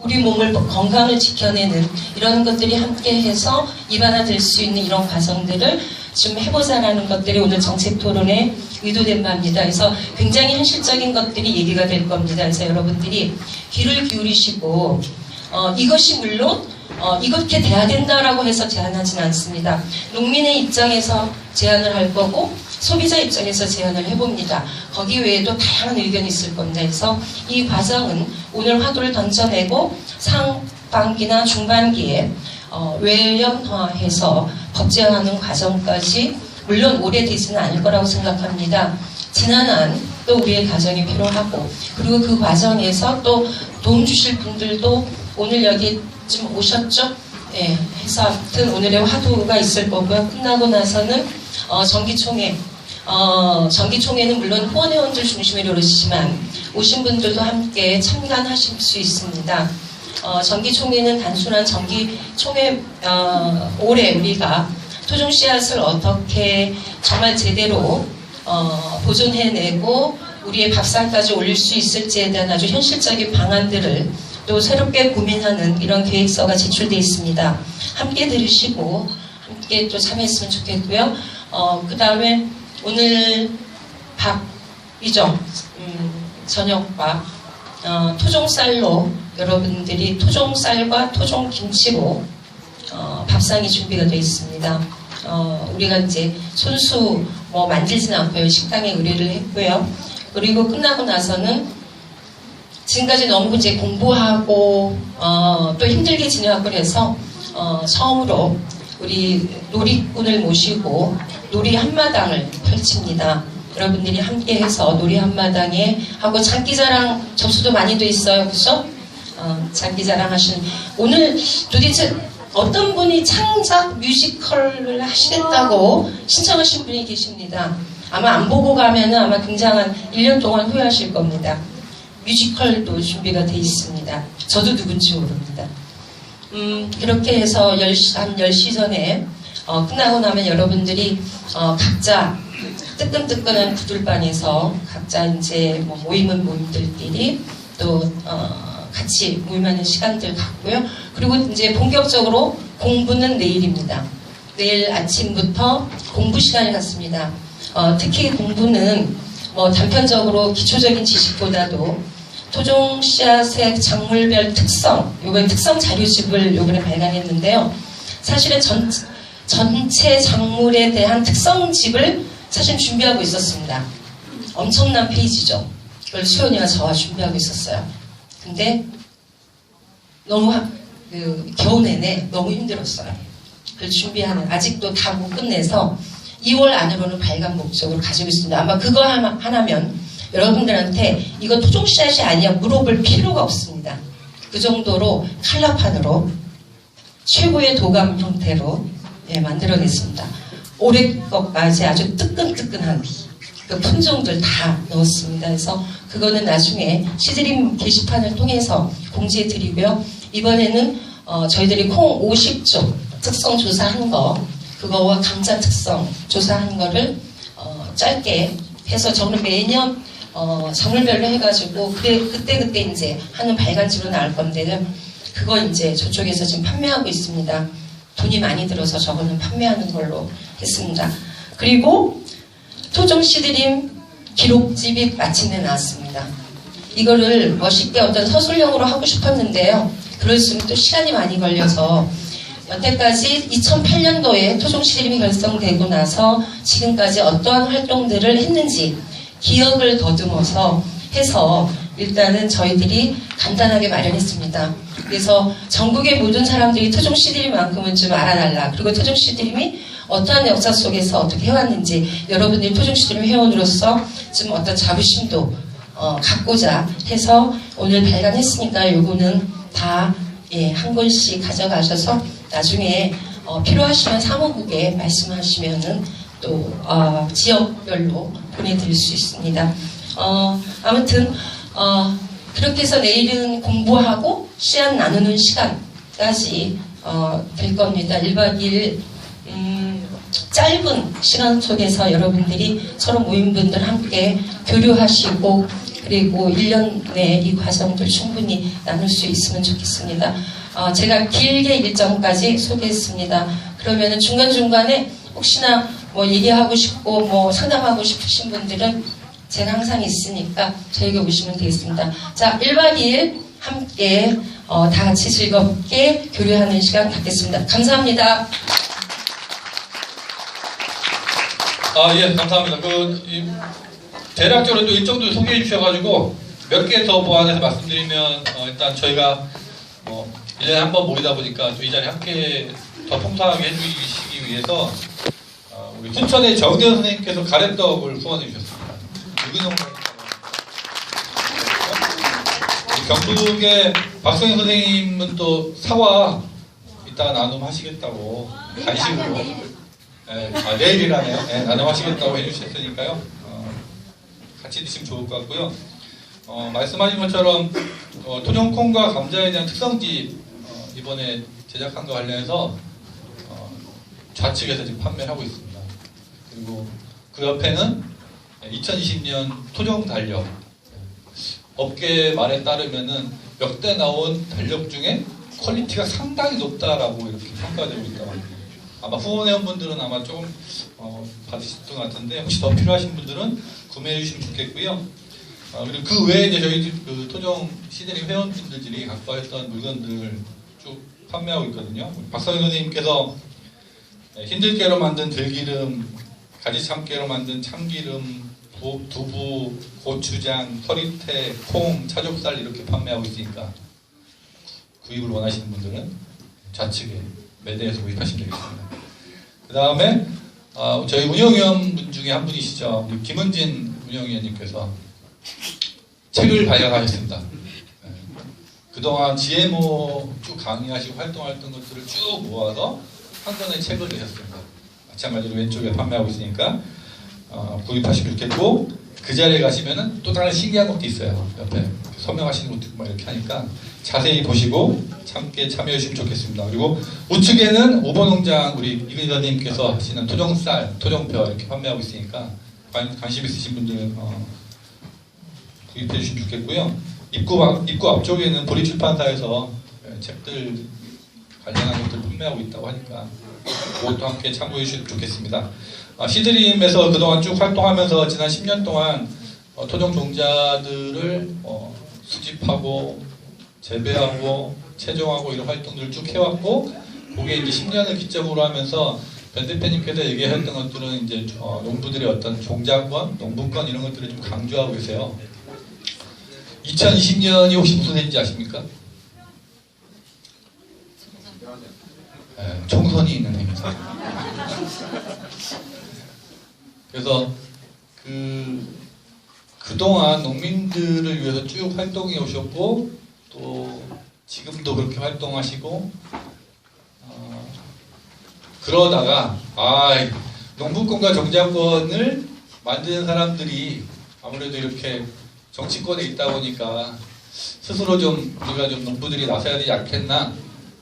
우리 몸을 건강을 지켜내는 이런 것들이 함께해서 입안화될 수 있는 이런 과정들을 좀 해보자라는 것들이 오늘 정책 토론에 의도된 바입니다. 그래서 굉장히 현실적인 것들이 얘기가 될 겁니다. 그래서 여러분들이 귀를 기울이시고 이것이 물론 이렇게 돼야 된다라고 해서 제안하지는 않습니다. 농민의 입장에서 제안을 할 거고 소비자 입장에서 제안을 해봅니다. 거기 외에도 다양한 의견이 있을 겁니다. 그래서 이 과정은 오늘 화두를 던져내고 상반기나 중반기에 외연화해서 법제화하는 과정까지 물론 오래되지는 않을 거라고 생각합니다. 지난한 또 우리의 과정이 필요하고 그리고 그 과정에서 또 도움 주실 분들도 오늘 여기 좀 오셨죠? 예, 해서 아무튼 오늘의 화두가 있을 거고요. 끝나고 나서는 정기총회는 물론 후원회원들 중심으로 이루어지지만 오신 분들도 함께 참관하실 수 있습니다. 정기총회는 단순한 정기총회 올해 우리가 토종 씨앗을 어떻게 정말 제대로 보존해내고 우리의 밥상까지 올릴 수 있을지에 대한 아주 현실적인 방안들을 또 새롭게 고민하는 이런 계획서가 제출되어 있습니다. 함께 들으시고 함께 또 참여했으면 좋겠고요. 그 다음에 오늘 밥이죠. 저녁밥 토종쌀로 여러분들이 토종쌀과 토종김치로 밥상이 준비가 되어 있습니다. 우리가 이제 손수 만들지는 않고요. 식당에 의뢰를 했고요. 그리고 끝나고 나서는 지금까지 너무 이제 공부하고 또 힘들게 지내왔고 그래서 처음으로 우리 놀이꾼을 모시고 놀이 한마당을 펼칩니다. 여러분들이 함께해서 놀이 한마당에 하고 장기자랑 접수도 많이 돼 있어요. 그렇죠? 장기자랑 하시는 오늘 도대체 어떤 분이 창작 뮤지컬을 하시겠다고 신청하신 분이 계십니다. 아마 안 보고 가면은 아마 굉장한 1년 동안 후회하실 겁니다. 뮤지컬도 준비가 돼 있습니다. 저도 누군지 모릅니다. 그렇게 해서 한 10시 전에 끝나고 나면 여러분들이 각자 뜨끈뜨끈한 구들반에서 각자 이제 모임은 모임들끼리 또 같이 모임하는 시간들 갖고요. 그리고 이제 본격적으로 공부는 내일입니다. 내일 아침부터 공부 시간을 갖습니다. 특히 공부는 단편적으로 기초적인 지식보다도 토종 씨앗의 작물별 특성, 요번에 특성 자료집을 요번에 발간했는데요. 사실은 전체 작물에 대한 특성집을 사실 준비하고 있었습니다. 엄청난 페이지죠. 그걸 수연이가 저와 준비하고 있었어요. 근데 너무 겨우 내내 너무 힘들었어요. 그걸 준비하는 아직도 다 못 끝내서 2월 안으로는 발간 목적으로 가지고 있습니다. 아마 그거 하나면 여러분들한테 이거 토종 씨앗이 아니야 물어볼 필요가 없습니다. 그 정도로 칼라판으로 최고의 도감 형태로 만들어냈습니다. 올해 것까지 아주 뜨끈뜨끈한 그 품종들 다 넣었습니다. 그래서 그거는 나중에 시드림 게시판을 통해서 공지해 드리고요. 이번에는 저희들이 콩 50종 특성 조사한 거 그거와 감자 특성 조사한 거를 짧게 해서 저는 매년 작물별로 해가지고 그때 이제 하는 발간지로 나올 건데 그거 이제 저쪽에서 지금 판매하고 있습니다. 돈이 많이 들어서 저거는 판매하는 걸로 했습니다. 그리고 토종 시드림 기록집이 마침내 나왔습니다. 이거를 멋있게 어떤 서술형으로 하고 싶었는데요. 그럴수록 또 시간이 많이 걸려서 여태까지 2008년도에 토종 시드림이 결성되고 나서 지금까지 어떠한 활동들을 했는지 기억을 더듬어서 해서 일단은 저희들이 간단하게 마련했습니다. 그래서 전국의 모든 사람들이 토종 시드림만큼은 좀 알아달라. 그리고 토종 시드림이 어떠한 역사 속에서 어떻게 해왔는지 여러분들이 토종 시드림 회원으로서 좀 어떤 자부심도 갖고자 해서 오늘 발간했으니까 요거는 다 한 권씩 가져가셔서 나중에 필요하시면 사무국에 말씀하시면은 또 지역별로 보내드릴 수 있습니다. 아무튼 그렇게 해서 내일은 공부하고 씨앗 나누는 시간까지 될 겁니다. 1박 2일 짧은 시간 속에서 여러분들이 서로 모임분들 함께 교류하시고 그리고 1년 내에 이 과정들 충분히 나눌 수 있으면 좋겠습니다. 제가 길게 일정까지 소개했습니다. 그러면은 중간중간에 혹시나 뭐 얘기하고 싶고 뭐 상담하고 싶으신 분들은 제가 항상 있으니까 저에게 오시면 되겠습니다. 자, 1박 2일 함께 다 같이 즐겁게 교류하는 시간 갖겠습니다. 감사합니다. 예, 감사합니다. 대략적으로 또 일정도 소개해 주셔가지고 몇 개 더 보완해서 말씀드리면 일단 저희가 1년에 한 번 모이다 보니까 또 이 자리 함께 더 풍성하게 해주시기 위해서 우리 순천의 정대현 선생님께서 가래떡을 후원해 주셨습니다. 유기농 경북의 박성현 선생님은 또 사과 이따가 나눔하시겠다고 간식으로 내일이라네요. 나눔하시겠다고 해주셨으니까요. 같이 드시면 좋을 것 같고요. 말씀하신 것처럼 토종콩과 감자에 대한 특성집 이번에 제작한 거 관련해서 좌측에서 지금 판매를 하고 있습니다. 그리고 그 옆에는 2020년 토종 달력 업계 말에 따르면은 역대 나온 달력 중에 퀄리티가 상당히 높다라고 이렇게 평가되고 있다고 합니다. 아마 후원회원분들은 아마 조금 받으셨던 것 같은데 혹시 더 필요하신 분들은 구매해 주시면 좋겠고요. 그리고 그 외에 이제 저희 집 토종 시드링 회원분들이 갖고 했던 물건들 쭉 판매하고 있거든요. 박성현 선생님께서 흰들깨로 만든 들기름, 가지참깨로 만든 참기름, 두부, 고추장, 서리태, 콩, 차족살 이렇게 판매하고 있으니까 구입을 원하시는 분들은 좌측에 매대에서 구입하시면 되겠습니다. 그 다음에 저희 운영위원분 중에 한 분이시죠. 김은진 운영위원님께서 책을 발간하셨습니다. 그동안 GMO 쭉 강의하시고 활동했던 것들을 쭉 모아서 한 권의 책을 내셨습니다. 마찬가지로 왼쪽에 판매하고 있으니까 구입하시면 좋겠고, 그 자리에 가시면은 또 다른 신기한 것도 있어요. 옆에 설명하시는 것도 있고 막 이렇게 하니까 자세히 보시고 함께 참여해 주시면 좋겠습니다. 그리고 우측에는 오버농장 우리 이근희사님께서 하시는 토종쌀, 토종벼 이렇게 판매하고 있으니까 관심 있으신 분들은 구입해 주시면 좋겠고요. 입구 앞쪽에는 보리출판사에서 책들 관련한 것들 판매하고 있다고 하니까 그것도 함께 참고해 주시면 좋겠습니다. 시드림에서 그동안 쭉 활동하면서 지난 10년 동안 토종 종자들을 수집하고 재배하고 채종하고 이런 활동들을 쭉 해왔고, 그게 이제 10년을 기점으로 하면서 변 대표님께서 얘기했던 것들은 이제 농부들의 어떤 종자권, 농부권 이런 것들을 좀 강조하고 계세요. 2020년이 혹시 무슨 해인지 아십니까? 총선이 있는 해입니다. 그래서 그동안 농민들을 위해서 쭉 활동해 오셨고, 또 지금도 그렇게 활동하시고, 그러다가 농부권과 종자권을 만드는 사람들이 아무래도 이렇게 정치권에 있다 보니까 스스로 좀 우리가 좀 농부들이 나서야 되지 않겠나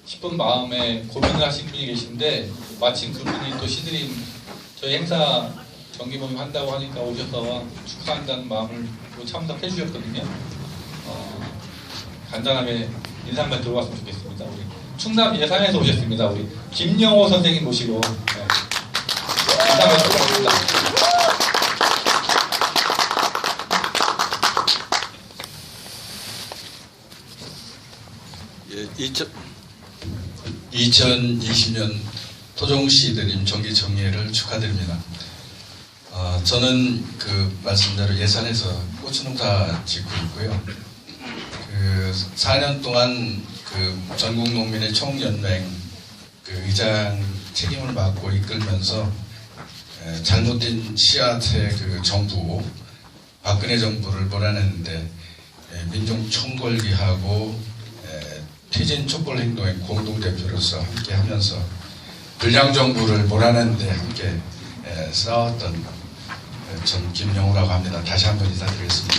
싶은 마음에 고민을 하신 분이 계신데, 마침 그분이 또 시드림 저희 행사 정기 모임 한다고 하니까 오셔서 축하한다는 마음을 참석해 주셨거든요. 간단하게 인사 한번 들어봤으면 좋겠습니다. 우리 충남 예산에서 오셨습니다. 우리 김영호 선생님 모시고 인사 한번 들어보겠습니다. 예, 2020년 토종 시드림 정기 정리회를 축하드립니다. 저는 그 말씀대로 예산에서 고추농사 짓고 있고요. 4년 동안 전국 농민의 총연맹 의장 책임을 맡고 이끌면서 잘못된 씨앗의 정부, 박근혜 정부를 몰아내는데 민중 총궐기하고 퇴진 촛불 행동의 공동대표로서 함께 하면서 불량 정부를 몰아내는데 함께 싸웠던 전 김영우라고 합니다. 다시 한번 인사드리겠습니다.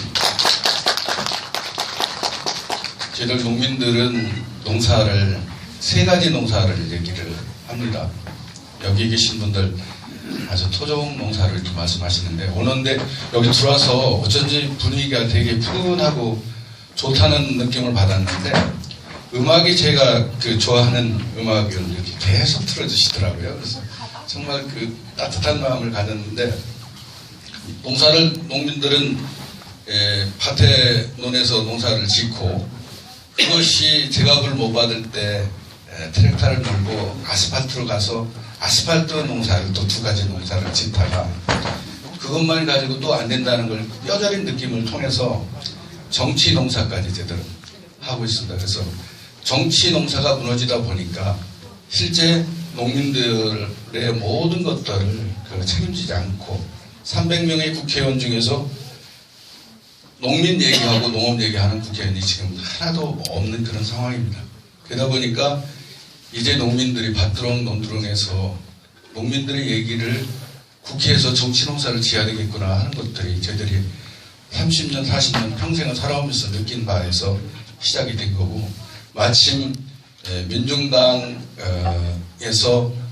저희들 농민들은 농사를 세 가지 농사를 얘기를 합니다. 여기 계신 분들 아주 토종 농사를 이렇게 말씀하시는데 오는데 여기 들어와서 어쩐지 분위기가 되게 푸근하고 좋다는 느낌을 받았는데 음악이 제가 그 좋아하는 음악을 이렇게 계속 틀어주시더라고요. 그래서 정말 그 따뜻한 마음을 가졌는데 농민들은 밭에 논에서 농사를 짓고 그것이 제값을 못 받을 때 트랙터를 몰고 아스팔트로 가서 아스팔트 농사를 또 두 가지 농사를 짓다가 그것만 가지고 또 안 된다는 걸 뼈저린 느낌을 통해서 정치 농사까지 제대로 하고 있습니다. 그래서 정치 농사가 무너지다 보니까 실제 농민들의 모든 것들을 책임지지 않고 300명의 국회의원 중에서 농민 얘기하고 농업 얘기하는 국회의원이 지금 하나도 없는 그런 상황입니다. 그러다 보니까 이제 농민들이 밭두렁 논두렁에서 농민들의 얘기를 국회에서 정치농사를 지어야 되겠구나 하는 것들이 저희들이 30년, 40년 평생을 살아오면서 느낀 바에서 시작이 된 거고 마침 민중당에서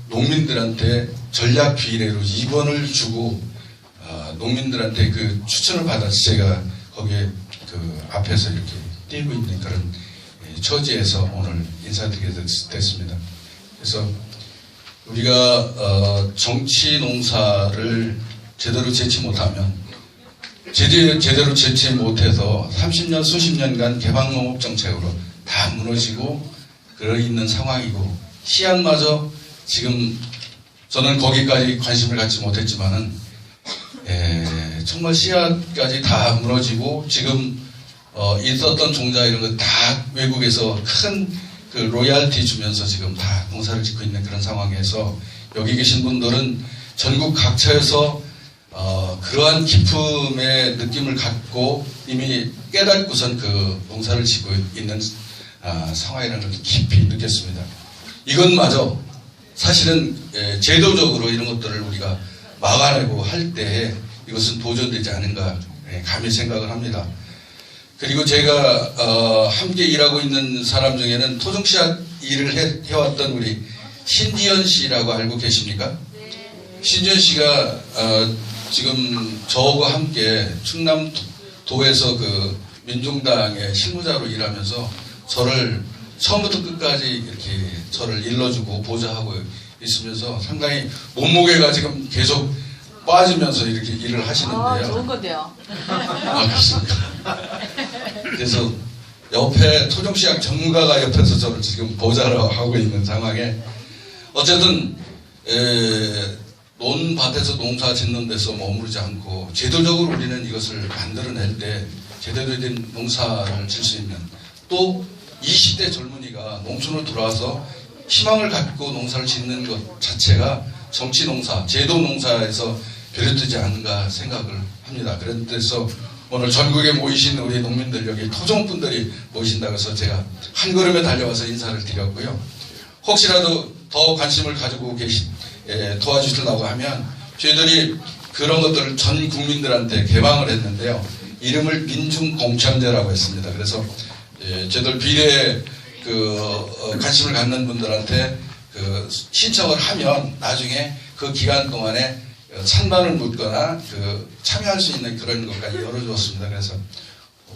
농민들한테 전략 비례로 2번을 주고 농민들한테 그 추천을 받아서 제가 거기에 그 앞에서 이렇게 뛰고 있는 그런 처지에서 오늘 인사드리게 됐습니다. 그래서 우리가 정치 농사를 제대로 짓지 못하면 제대로 짓지 못해서 30년 수십 년간 개방농업 정책으로 다 무너지고 그러 있는 상황이고 씨앗마저 지금 저는 거기까지 관심을 갖지 못했지만은 정말 씨앗까지 다 무너지고 지금 있었던 종자 이런 거 다 외국에서 큰 그 로얄티 주면서 지금 다 농사를 짓고 있는 그런 상황에서 여기 계신 분들은 전국 각처에서 그러한 기품의 느낌을 갖고 이미 깨닫고선 그 농사를 짓고 있는 상황이라는 걸 깊이 느꼈습니다. 이것마저 사실은 제도적으로 이런 것들을 우리가 막아내고 할 때에 이것은 도전되지 않은가 감히 생각을 합니다. 그리고 제가 함께 일하고 있는 사람 중에는 토종씨앗 일을 해왔던 우리 신지연 씨라고 알고 계십니까? 신지연 씨가 지금 저하고 함께 충남도에서 그 민중당의 실무자로 일하면서 저를 처음부터 끝까지 이렇게 저를 일러주고 보좌하고 있으면서 상당히 몸무게가 지금 계속 빠지면서 이렇게 일을 하시는데요. 좋은 건데요. 그렇습니까? 그래서 옆에 토종씨앗 전문가가 옆에서 저를 지금 보좌로 하고 있는 상황에 어쨌든 논밭에서 농사 짓는 데서 머무르지 않고 제도적으로 우리는 이것을 만들어낼 때 제대로 된 농사를 질 수 있는 또 20대 젊은이가 농촌으로 들어와서 희망을 갖고 농사를 짓는 것 자체가 정치 농사, 제도 농사에서 비롯되지 않은가 생각을 합니다. 그래서 오늘 전국에 모이신 우리 농민들 여기 토종분들이 모이신다고 해서 제가 한 걸음에 달려와서 인사를 드렸고요. 혹시라도 더 관심을 가지고 도와주시려고 하면 저희들이 그런 것들을 전 국민들한테 개방을 했는데요. 이름을 민중공천제라고 했습니다. 그래서 저희들 비례에 관심을 갖는 분들한테 신청을 하면 나중에 그 기간 동안에 찬반을 묻거나 참여할 수 있는 그런 것까지 열어주었습니다. 그래서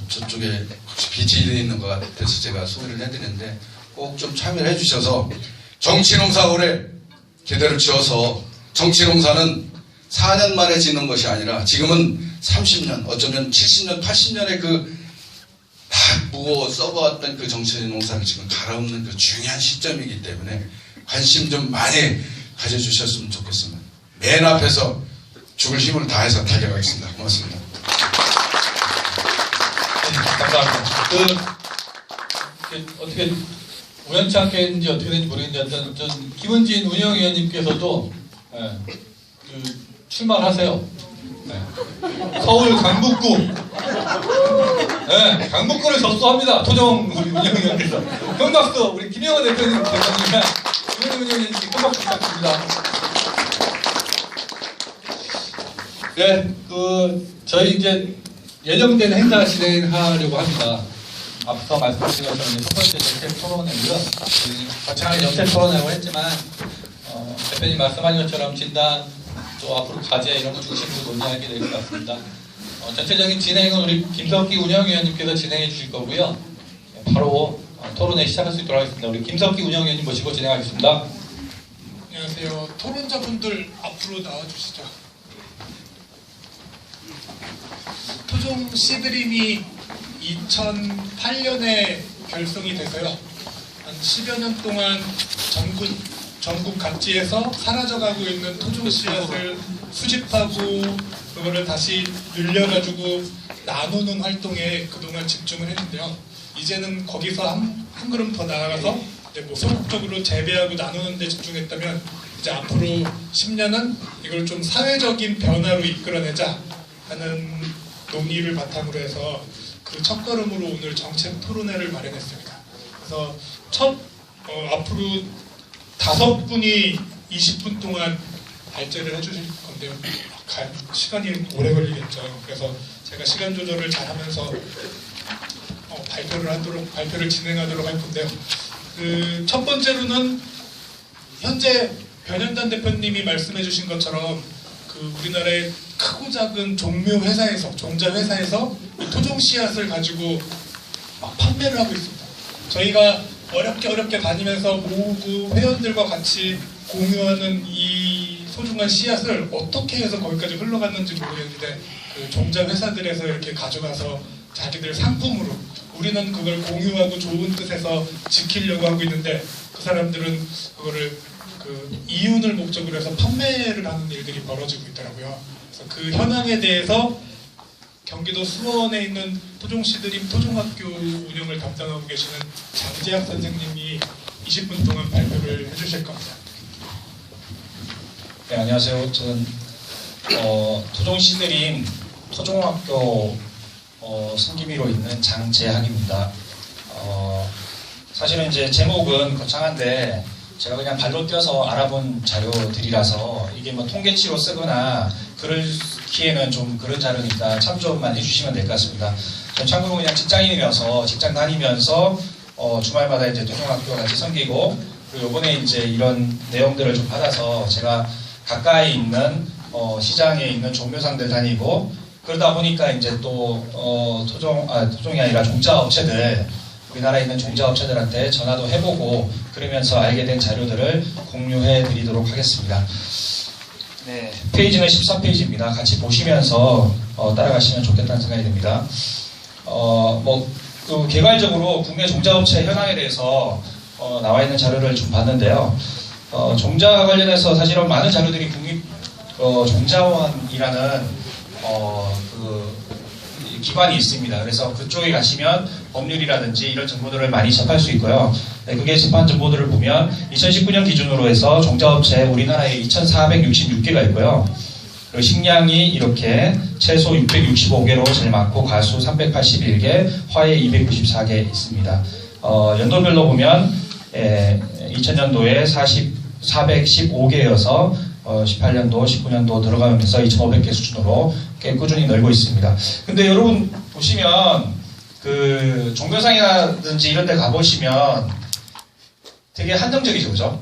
저쪽에 빛이 있는 것 같아서 제가 소개를 해드리는데 꼭 좀 참여를 해주셔서 정치농사 올해 제대로 지어서 정치농사는 4년 만에 짓는 것이 아니라 지금은 30년, 어쩌면 70년, 80년의 다 무거 써보았던 그 정치농사를 지금 갈아엎는 그 중요한 시점이기 때문에 관심 좀 많이 가져주셨으면 좋겠습니다. 맨 앞에서 죽을 힘을 다해서 달려가겠습니다. 고맙습니다. 감사합니다. 어떻게 우연치 않게 했는지 어떻게 된지 모르겠는데 전 김은진 운영위원님께서도 출마를 하세요. 서울 강북구 강북구를 접수합니다. 토종 우리 운영위원께서 큰 박수 우리 김영호 대표님이랑 김은진 운영위원님께 큰 박수 부탁드립니다. 네, 저희 이제 예정된 행사 진행하려고 합니다. 앞서 말씀드린 것처럼 첫 번째 정책 토론회고요. 거창한 정책 토론회라고 했지만 대표님 말씀하신 것처럼 진단 또 앞으로 과제 이런 거 중심으로 논의하게 될 것 같습니다. 전체적인 진행은 우리 김석기 운영위원님께서 진행해 주실 거고요. 바로 토론회 시작할 수 있도록 하겠습니다. 우리 김석기 운영위원님 모시고 진행하겠습니다. 안녕하세요. 토론자분들 앞으로 나와주시죠. 토종 시드림이 2008년에 결성이 돼서요. 한 10여 년 동안 전국 각지에서 사라져가고 있는 토종 씨앗을 수집하고 그거를 다시 늘려가지고 나누는 활동에 그동안 집중을 했는데요. 이제는 거기서 한 걸음 더 나아가서 이제 뭐 소극적으로 재배하고 나누는 데 집중했다면 이제 앞으로 10년은 이걸 좀 사회적인 변화로 이끌어내자 하는 논의를 바탕으로 해서 그 첫걸음으로 오늘 정책 토론회를 마련했습니다. 그래서 앞으로 5분이 20분 동안 발제를 해주실 건데요. 시간이 오래 걸리겠죠. 그래서 제가 시간 조절을 잘 하면서 발표를 진행하도록 할 건데요. 그 첫 번째로는 현재 변현단 대표님이 말씀해 주신 것처럼 그 우리나라의 크고 작은 종묘 회사에서, 종자 회사에서 토종 씨앗을 가지고 막 판매를 하고 있습니다. 저희가 어렵게 다니면서 모으고 회원들과 같이 공유하는 이 소중한 씨앗을 어떻게 해서 거기까지 흘러갔는지 모르겠는데 그 종자 회사들에서 이렇게 가져가서 자기들 상품으로 우리는 그걸 공유하고 좋은 뜻에서 지키려고 하고 있는데 그 사람들은 그거를 그 이윤을 목적으로 해서 판매를 하는 일들이 벌어지고 있더라고요. 그래서 그 현황에 대해서 경기도 수원에 있는 토종시드림 토종학교 운영을 담당하고 계시는 장재학 선생님이 20분 동안 발표를 해주실 겁니다. 네, 안녕하세요. 저는 토종시드림 토종학교 성기미로 있는 장재학입니다. 사실은 이제 제목은 거창한데 제가 그냥 발로 뛰어서 알아본 자료들이라서 이게 뭐 통계치로 쓰거나 글을 기에는 좀 그런 자료니까 참조만 해주시면 될 것 같습니다. 전 참고로 그냥 직장인이라서 직장 다니면서 주말마다 이제 토종학교 같이 섬기고 그리고 이번에 이제 이런 내용들을 좀 받아서 제가 가까이 있는 시장에 있는 종묘상들 다니고 그러다 보니까 이제 또 토종이 아니라 종자업체들 우리나라에 있는 종자업체들한테 전화도 해보고 그러면서 알게 된 자료들을 공유해 드리도록 하겠습니다. 네, 페이지는 13페이지입니다. 같이 보시면서 따라가시면 좋겠다는 생각이 듭니다. 그 개괄적으로 국내 종자업체 현황에 대해서 나와 있는 자료를 좀 봤는데요. 종자 관련해서 사실은 많은 자료들이 종자원이라는 그 기관이 있습니다. 그래서 그쪽에 가시면 법률이라든지 이런 정보들을 많이 접할 수 있고요. 네, 그게 접한 정보들을 보면 2019년 기준으로 해서 종자업체 우리나라에 2,466개가 있고요. 그리고 식량이 이렇게 채소 665개로 제일 많고 가수 381개, 화훼 294개 있습니다. 연도별로 보면 2000년도에 415개여서 18년도, 19년도 들어가면서 2,500개 수준으로 꽤 꾸준히 늘고 있습니다. 근데 여러분 보시면 그 종묘상이라든지 이런 데 가보시면 되게 한정적이죠, 그죠?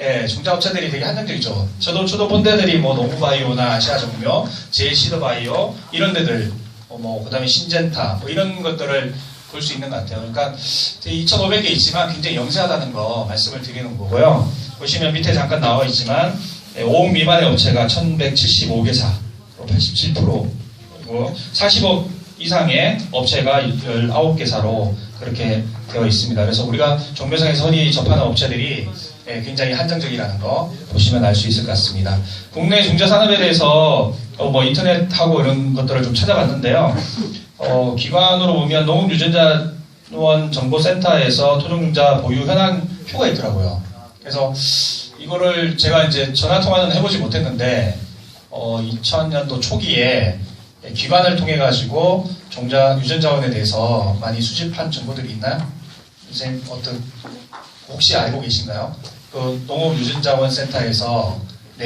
예, 종자업체들이 되게 한정적이죠. 저도 본 데들이 뭐 노무바이오나 아시아종묘, 제시더바이오 이런 데들, 그 다음에 신젠타 뭐 이런 것들을 볼 수 있는 것 같아요. 그러니까 2,500개 있지만 굉장히 영세하다는 거 말씀을 드리는 거고요. 보시면 밑에 잠깐 나와 있지만 5억 미만의 업체가 1,175개사, 87%고 40억 이상의 업체가 19개사로 그렇게 되어 있습니다. 그래서 우리가 종묘상에서 흔히 접하는 업체들이 굉장히 한정적이라는 거 보시면 알 수 있을 것 같습니다. 국내 종자산업에 대해서 인터넷하고 이런 것들을 좀 찾아봤는데요. 기관으로 보면 농업유전자원 정보센터에서 토종종자 보유 현황 표가 있더라고요. 그래서 이거를 제가 이제 전화통화는 해보지 못했는데 2000년도 초기에 기관을 통해 가지고 종자 유전자원에 대해서 많이 수집한 정보들이 있나요? 선생님 혹시 알고 계신가요? 그 농업유전자원 센터에서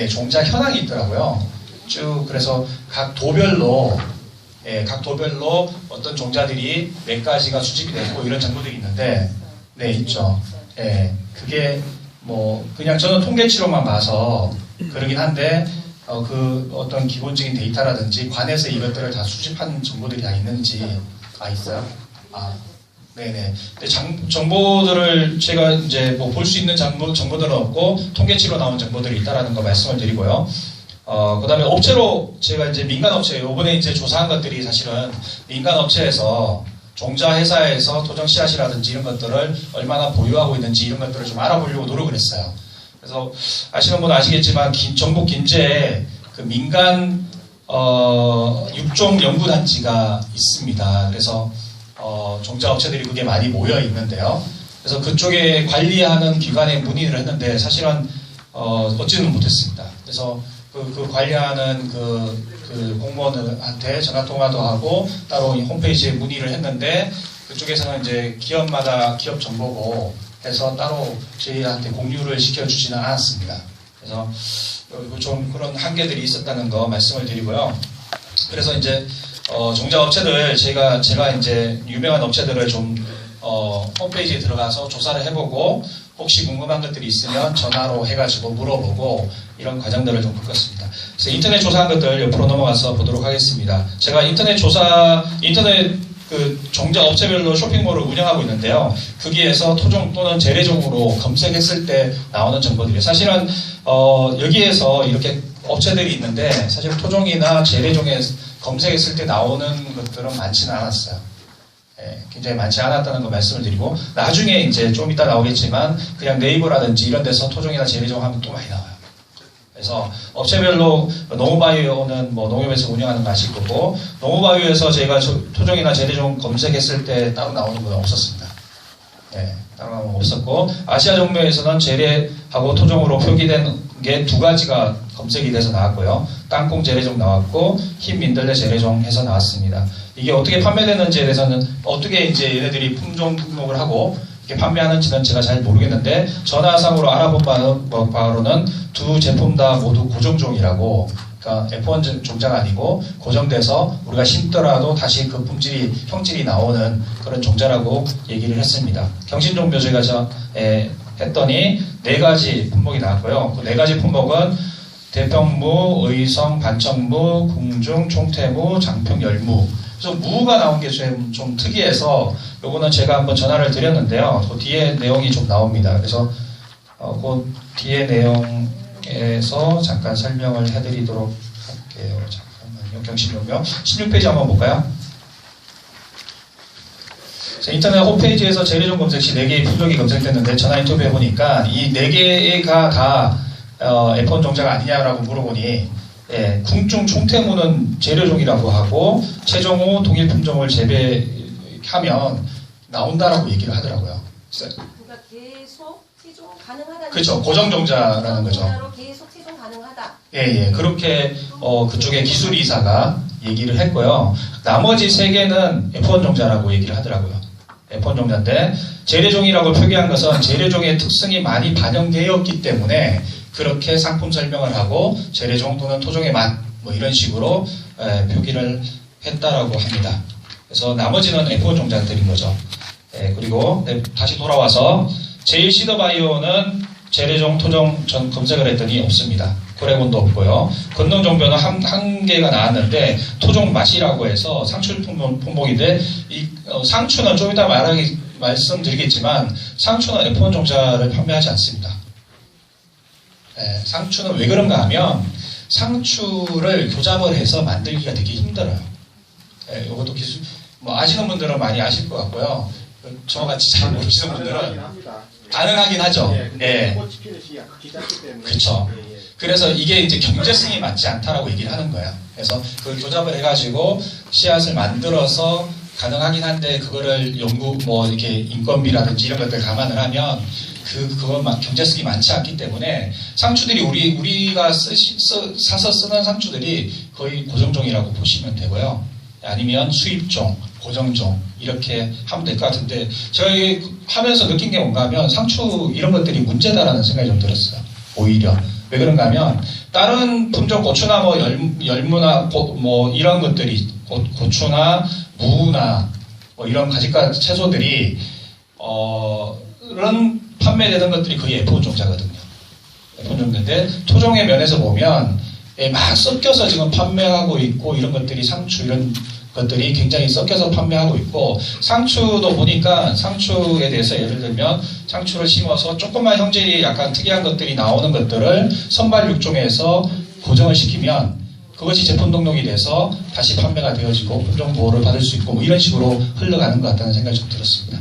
종자 현황이 있더라고요. 쭉 그래서 각 도별로 어떤 종자들이 몇 가지가 수집이 되고 이런 정보들이 있는데 있죠. 그게 그냥 저는 통계치로만 봐서 그러긴 한데 그 어떤 기본적인 데이터라든지 관에서 이것들을 다 수집한 정보들이 다 있는지 있어요? 네네. 근데 정보들을 제가 이제 뭐 볼 수 있는 정보들은 없고 통계치로 나온 정보들이 있다라는 거 말씀을 드리고요. 그 다음에 업체로 제가 이제 민간업체, 요번에 이제 조사한 것들이 사실은 민간업체에서 종자 회사에서 토종 씨앗이라든지 이런 것들을 얼마나 보유하고 있는지 이런 것들을 좀 알아보려고 노력을 했어요. 그래서 아시는 분은 아시겠지만 전북 긴제에 그 민간 육종 연구단지가 있습니다. 그래서 종자 업체들이 그게 많이 모여 있는데요. 그래서 그쪽에 관리하는 기관에 문의를 했는데 사실은 얻지는 못했습니다. 그래서 그 관리하는 그 공무원한테 전화 통화도 하고 따로 이 홈페이지에 문의를 했는데 그쪽에서는 이제 기업마다 기업 정보고 해서 따로 저희한테 공유를 시켜주지는 않았습니다. 그래서 좀 그런 한계들이 있었다는 거 말씀을 드리고요. 그래서 이제 종자 업체들 제가 이제 유명한 업체들을 좀 홈페이지에 들어가서 조사를 해보고 혹시 궁금한 것들이 있으면 전화로 해가지고 물어보고 이런 과정들을 좀 겪었습니다. 그래서 인터넷 조사한 것들 옆으로 넘어가서 보도록 하겠습니다. 제가 인터넷 그 종자 업체별로 쇼핑몰을 운영하고 있는데요. 거기에서 토종 또는 재래종으로 검색했을 때 나오는 정보들이 사실은 여기에서 이렇게 업체들이 있는데 사실 토종이나 재래종에 검색했을 때 나오는 것들은 많지는 않았어요. 굉장히 많지 않았다는 거 말씀을 드리고 나중에 이제 좀 이따 나오겠지만 그냥 네이버라든지 이런 데서 토종이나 재래종 하면 또 많이 나와요. 그래서 업체별로 농업바이오는 뭐 농협에서 운영하는 거 아실 거고 농업바이오에서 제가 토종이나 재래종 검색했을 때 따로 나오는 건 없었습니다. 따로 나오는 건 없었고 아시아 종묘에서는 재래하고 토종으로 표기된 게 두 가지가 검색이 돼서 나왔고요. 땅콩 재래종 나왔고 흰 민들레 재래종 해서 나왔습니다. 이게 어떻게 판매되는지에 대해서는 어떻게 이제 얘네들이 품종 등록을 하고 이렇게 판매하는지는 제가 잘 모르겠는데 전화상으로 알아본 바로는 두 제품 다 모두 고정종이라고 그러니까 F1 종자가 아니고 고정돼서 우리가 심더라도 다시 그 형질이 나오는 그런 종자라고 얘기를 했습니다. 경신종묘 저희가 했더니 4가지 품목이 나왔고요. 그 4가지 품목은 대평무, 의성, 반청무, 궁중, 총태무, 장평, 열무. 그래서 무가 나온 게 좀 특이해서 요거는 제가 한번 전화를 드렸는데요. 그 뒤에 내용이 좀 나옵니다. 그래서 그 뒤에 내용에서 잠깐 설명을 해드리도록 할게요. 잠깐만요. 경신종묘 16페이지 한번 볼까요? 인터넷 홈페이지에서 재래종 검색 시 4개의 품종이 검색됐는데 전화 인터뷰해 보니까 이 4개가 다 F1 종자가 아니냐라고 물어보니 궁중 총태무는 재래종이라고 하고 최종호 동일 품종을 재배하면 나온다라고 얘기를 하더라고요. 그러니까 계속 최종 가능하다는 그렇죠. 고정종자라는 거죠. 계속 최종 가능하다. 예. 그렇게 그쪽에 기술이사가 얘기를 했고요. 나머지 3개는 F1 종자라고 얘기를 하더라고요. F1 종자인데 재래종이라고 표기한 것은 재래종의 특성이 많이 반영되었기 때문에 그렇게 상품 설명을 하고 재래종 또는 토종의 맛 뭐 이런 식으로 표기를 했다라고 합니다. 그래서 나머지는 F1 종자들인 거죠. 그리고 다시 돌아와서 제일시더바이오는 재래종, 토종 전 검색을 했더니 없습니다. 고래곤도 없고요. 건능종묘는 한 개가 나왔는데 토종 맛이라고 해서 상추 품목인데 상추는 좀 이따 말씀드리겠지만 상추는 F1 종자를 판매하지 않습니다. 상추는 왜 그런가 하면 상추를 교잡을 해서 만들기가 되게 힘들어요. 이것도 기술 뭐 아시는 분들은 많이 아실 것 같고요. 저같이 잘 모르시는 분들은 가능하긴 하죠. 그렇죠. 그래서 이게 이제 경제성이 맞지 않다라고 얘기를 하는 거예요. 그래서 그걸 교잡을 해가지고 씨앗을 만들어서 가능하긴 한데 그거를 뭐 이렇게 인건비라든지 이런 것들 감안을 하면 그것만 경제성이 많지 않기 때문에 상추들이 우리가 사서 쓰는 상추들이 거의 고정종이라고 보시면 되고요. 아니면 수입종, 고정종 이렇게 하면 될 것 같은데 저희 하면서 느낀 게 뭔가 하면 상추 이런 것들이 문제다라는 생각이 좀 들었어요. 오히려 왜 그런가 하면 다른 품종 고추나 뭐 열무나 뭐 이런 것들이 고추나 무나 뭐 이런 가지가 채소들이 이런 판매되는 것들이 거의 F1 종자거든요. F1 종자인데 토종의 면에서 보면 막 섞여서 지금 판매하고 있고 이런 것들이 상추 이런 것들이 굉장히 섞여서 판매하고 있고 상추도 보니까 상추에 대해서 예를 들면 상추를 심어서 조금만 형질이 약간 특이한 것들이 나오는 것들을 선발 육종에서 고정을 시키면 그것이 제품 등록이 돼서 다시 판매가 되어지고 품종 보호를 받을 수 있고 뭐 이런 식으로 흘러가는 것 같다는 생각이 좀 들었습니다.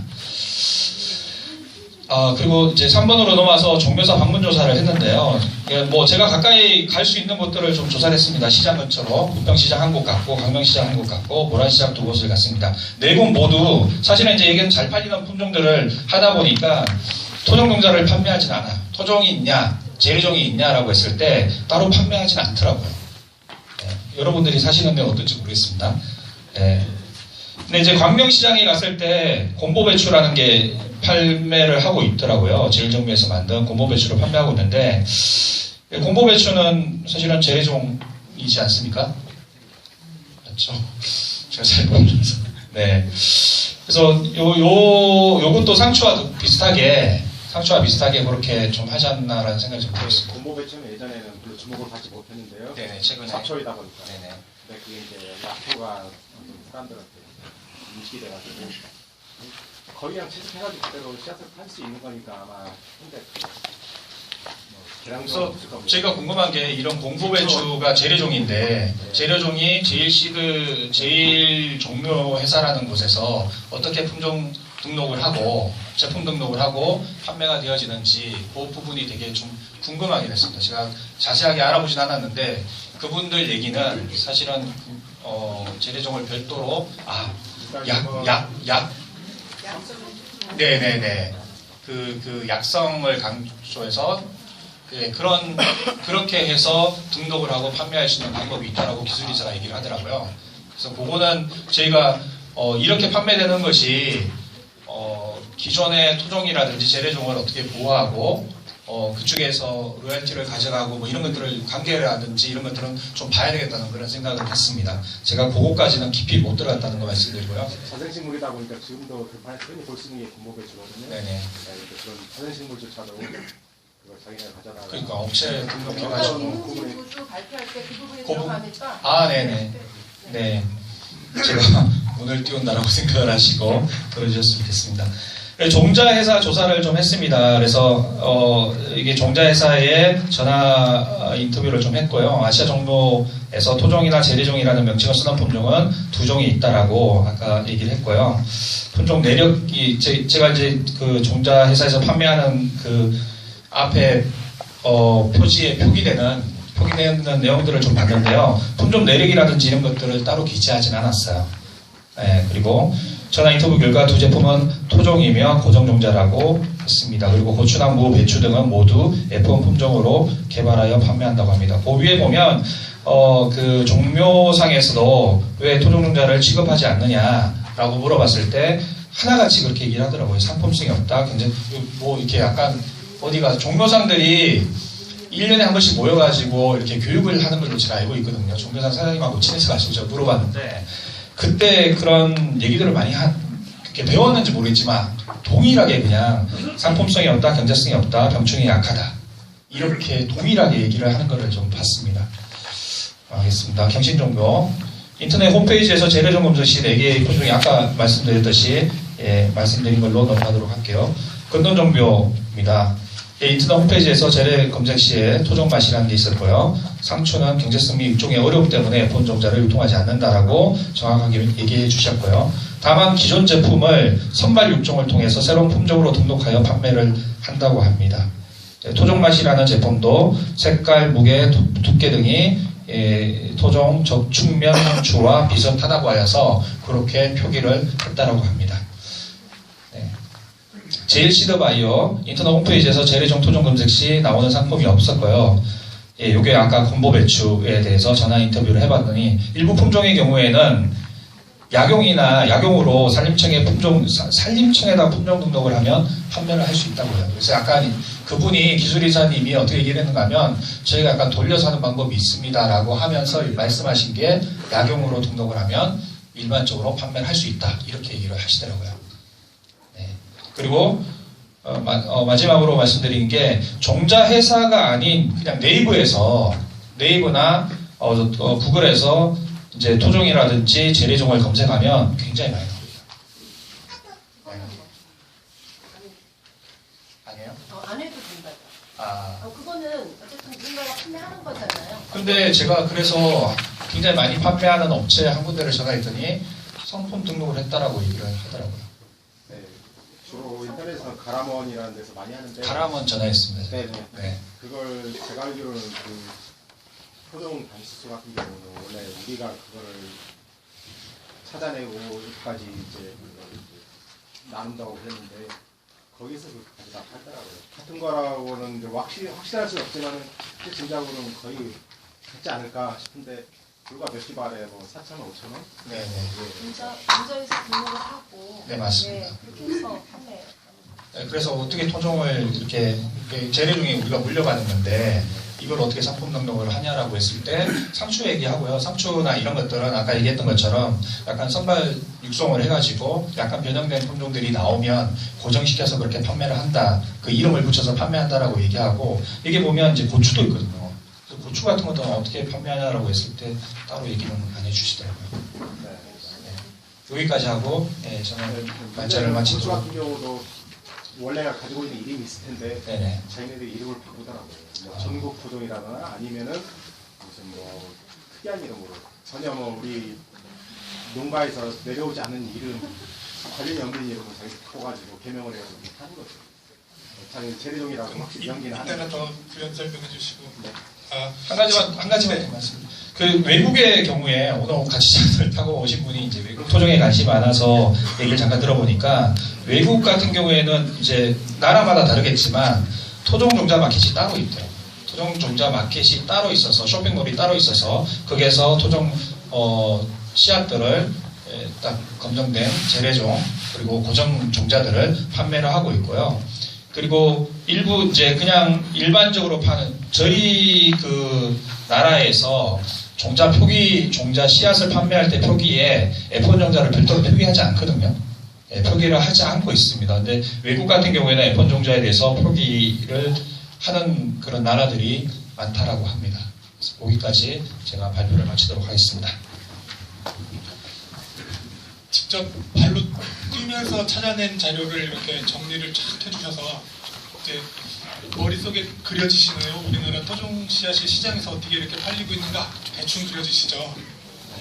그리고 이제 3번으로 넘어와서 종묘사 방문 조사를 했는데요. 뭐 제가 가까이 갈 수 있는 곳들을 좀 조사를 했습니다. 시장 근처로 부평시장 한 곳 갔고 강명시장 한 곳 갔고 모란시장 두 곳을 갔습니다. 네 곳 모두 사실은 이제 이게 잘 팔리는 품종들을 하다 보니까 토종농자를 판매하진 않아. 토종이 있냐, 재래종이 있냐라고 했을 때 따로 판매하진 않더라고요. 여러분들이 사시는 데 어떨지 모르겠습니다. 근데 이제 광명시장에 갔을 때 곰보배추라는 게 판매를 하고 있더라고요. 제일정비에서 만든 곰보배추를 판매하고 있는데 곰보배추는 사실은 재래종이지 않습니까? 맞죠? 제가 잘 모르면서. 네. 그래서 요것도 상추와 비슷하게 그렇게 좀 하지 않나라는 생각이 좀 들었습니다. 곰보배추는 예전에는 별로 주목을 받지 못했는데요. 네네, 최근에. 잡초이다 보니까. 네네. 근데 그게 이제 약효가 사람들한테 인식이 돼가지고 거의 그냥 채집해가지고 그대로 씨앗을 팔 수 있는 거니까 아마 근데 그래서 제가 궁금한 게 이런 곰보배추가 재래종인데 재래종이 제일 종묘 회사라는 곳에서 어떻게 품종 등록을 하고 제품 등록을 하고 판매가 되어지는지 그 부분이 되게 좀 궁금하게 됐습니다. 제가 자세하게 알아보진 않았는데 그분들 얘기는 사실은 재래종을 별도로 네네네 그 약성을 강조해서 그렇게 해서 등록을 하고 판매할 수 있는 방법이 있다라고 기술이사가 얘기를 하더라고요. 그래서 그거는 저희가 이렇게 판매되는 것이 기존의 토종이라든지 재래종을 어떻게 보호하고 그쪽에서 로열티를 가져가고 뭐 이런 것들을 관계라든지 이런 것들은 좀 봐야 되겠다는 그런 생각을 했습니다. 제가 그거까지는 깊이 못 들어갔다는 거 말씀드리고요. 자생식물이다 보니까 지금도 급하게 흔히 볼 수 있는 게 곰보배추거든요. 네네. 그런 자생식물조차도 그걸 자기네가 가져다가 그러니까 업체 등록해가지고. 인구수 발표할 때 그 부분에 들어가니까. 네네. 네. 제가 오늘 띄운다라고 생각을 하시고 들어주셨으면 좋겠습니다. 종자회사 조사를 좀 했습니다. 그래서 이게 종자회사에 전화 인터뷰를 좀 했고요. 아시아 종묘에서 토종이나 재래종이라는 명칭을 쓰는 품종은 두 종이 있다라고 아까 얘기를 했고요. 품종 내력이 제가 이제 그 종자회사에서 판매하는 그 앞에 표지에 표기되는 내용들을 좀 봤는데요. 품종 내력이라든지 이런 것들을 따로 기재하진 않았어요. 네, 그리고 전화 인터뷰 결과 두 제품은 토종이며 고정종자라고 했습니다. 그리고 고추랑 무, 배추 등은 모두 F1 품종으로 개발하여 판매한다고 합니다. 그 위에 보면 그 종묘상에서도 왜 토종종자를 취급하지 않느냐라고 물어봤을 때 하나같이 그렇게 얘기를 하더라고요. 상품성이 없다. 굉장히 뭐 이렇게 약간 어디가 종묘상들이 1년에 한 번씩 모여가지고 이렇게 교육을 하는 걸로 제가 알고 있거든요. 종묘상 사장님하고 친해서 가지고 제가 물어봤는데 그때 그런 얘기들을 많이 이렇게 배웠는지 모르겠지만 동일하게 그냥 상품성이 없다, 경제성이 없다, 병충이 약하다 이렇게 동일하게 얘기를 하는 것을 좀 봤습니다. 알겠습니다. 경신종묘 인터넷 홈페이지에서 재래종 검사 시 4개의 품종이 아까 말씀드렸듯이 말씀드린 걸로 넘어가도록 할게요. 근돈종묘입니다. 인터넷 홈페이지에서 재래 검색 시에 토종 맛이라는 게 있었고요. 상추는 경제성 및 육종의 어려움 때문에 F1 종자를 유통하지 않는다라고 정확하게 얘기해 주셨고요. 다만 기존 제품을 선발 육종을 통해서 새로운 품종으로 등록하여 판매를 한다고 합니다. 토종 맛이라는 제품도 색깔, 무게, 두께 등이 토종 적축면 상추와 비슷하다고 하여서 그렇게 표기를 했다고 합니다. 제일시드바이오 인터넷 홈페이지에서 재래종 토종 검색 시 나오는 상품이 없었고요. 요게 아까 곰보배추에 대해서 전화 인터뷰를 해봤더니 일부 품종의 경우에는 약용으로 산림청에다 품종 등록을 하면 판매를 할 수 있다고 해요. 그래서 약간 그분이 기술이사님이 어떻게 얘기를 했는가 하면 저희가 약간 돌려서 하는 방법이 있습니다라고 하면서 말씀하신 게 약용으로 등록을 하면 일반적으로 판매를 할 수 있다 이렇게 얘기를 하시더라고요. 그리고 마지막으로 말씀드린 게 종자회사가 아닌 그냥 네이버에서 네이버나 구글에서 이제 토종이라든지 재래종을 검색하면 굉장히 많이 나옵니다. 아니에요? 안 해도 된다고. 아. 그거는 어쨌든 누군가가 판매하는 거잖아요. 근데 제가 그래서 굉장히 많이 판매하는 업체 한 군데를 전화했더니 상품 등록을 했다라고 얘기를 하더라고요. 네, 주로 인터넷에서 가람원이라는 데서 많이 하는데. 가람원 전화했습니다. 네네. 네. 그걸 제가 알기로는 그 토종 단수수 같은 경우는 원래 우리가 그거를 찾아내고 여기까지 이제 나눈다고 그랬는데 거기서 그까지 다 팔더라고요. 같은 거라고는 이제 확실할 수는 없지만은 진작으로는 거의 같지 않을까 싶은데 불과 몇십 알에 뭐 4,000원, 5,000원? 네네. 문서에서 등록을 하고 네, 맞습니다. 네, 그렇게 해서 판매. 네, 그래서 어떻게 토종을 이렇게 재래종이 우리가 물려받은 건데 이걸 어떻게 상품 등록을 하냐라고 했을 때 상추 얘기하고요. 상추나 이런 것들은 아까 얘기했던 것처럼 약간 선발 육성을 해가지고 약간 변형된 품종들이 나오면 고정시켜서 그렇게 판매를 한다. 그 이름을 붙여서 판매한다라고 얘기하고 이게 보면 이제 고추도 있거든요. 그래서 고추 같은 것들은 어떻게 판매하냐라고 했을 때 따로 얘기는 안 해주시더라고요. 네. 여기까지 하고 저는 말씀을 고추 마치도록. 같은 경우도 원래가 가지고 있는 이름이 있을 텐데 네네. 자기네들이 이름을 바꾸더라고요. 뭐 전국 토종이라거나 아니면은 무슨 뭐 특이한 이름으로 전혀 뭐 우리 농가에서 내려오지 않은 이름 관련이 없는 이름을 자기들 바꿔가지고 개명을 해가지고 하는 거죠. 자기 재래종이라고 확실히 연기는 하는 이따가 거죠. 더 부연 설명해 주시고. 네. 한 가지만 말씀드립니다. 그 외국의 경우에 오늘 같이 차를 타고 오신 분이 이제 외국 토종에 관심이 많아서 얘기를 잠깐 들어보니까 외국 같은 경우에는 이제 나라마다 다르겠지만 토종 종자 마켓이 따로 있더라고요. 토종 종자 마켓이 따로 있어서 쇼핑몰이 따로 있어서 거기에서 토종 씨앗들을 딱 검정된 재래종 그리고 고정 종자들을 판매를 하고 있고요. 그리고 일부 이제 그냥 일반적으로 파는 저희 그 나라에서 종자 표기, 종자 씨앗을 판매할 때 표기에 F1 종자를 별도로 표기하지 않거든요. 표기를 하지 않고 있습니다. 근데 외국 같은 경우에는 F1 종자에 대해서 표기를 하는 그런 나라들이 많다라고 합니다. 그래서 거기까지 제가 발표를 마치도록 하겠습니다. 직접 발로 뛰면서 찾아낸 자료를 이렇게 정리를 쫙 해주셔서 이제 머릿속에 그려지시나요? 우리나라 토종 씨앗이 시장에서 어떻게 이렇게 팔리고 있는가 대충 그려지시죠?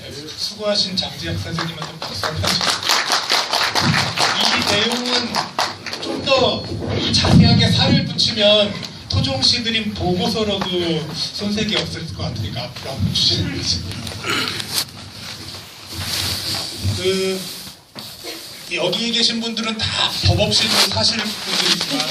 네, 수고하신 장지학 선생님한테 박수 한번 이 내용은 좀 더 자세하게 살을 붙이면 토종 씨들인 보고서로도 손색이 없을 것 같으니까 앞으로 한번 주시는 거죠. 여기 계신 분들은 다 법 없이도 사실 분들이지만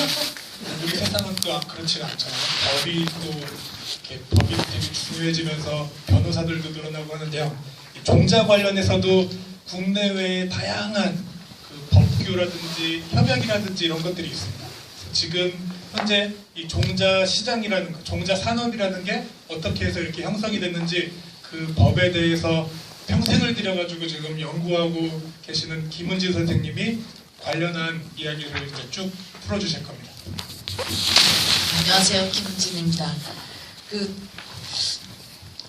우리 세상은 또 그렇지가 않잖아요. 법이 또 이렇게 법이 되게 중요해지면서 변호사들도 늘어나고 하는데요. 이 종자 관련해서도 국내외의 다양한 그 법규라든지 협약이라든지 이런 것들이 있습니다. 지금 현재 이 종자 시장이라는 거, 종자 산업이라는 게 어떻게 해서 이렇게 형성이 됐는지 그 법에 대해서 평생을 들여가지고 지금 연구하고 계시는 김은지 선생님이 관련한 이야기를 이제 쭉 풀어주실 겁니다. 안녕하세요, 김은진입니다.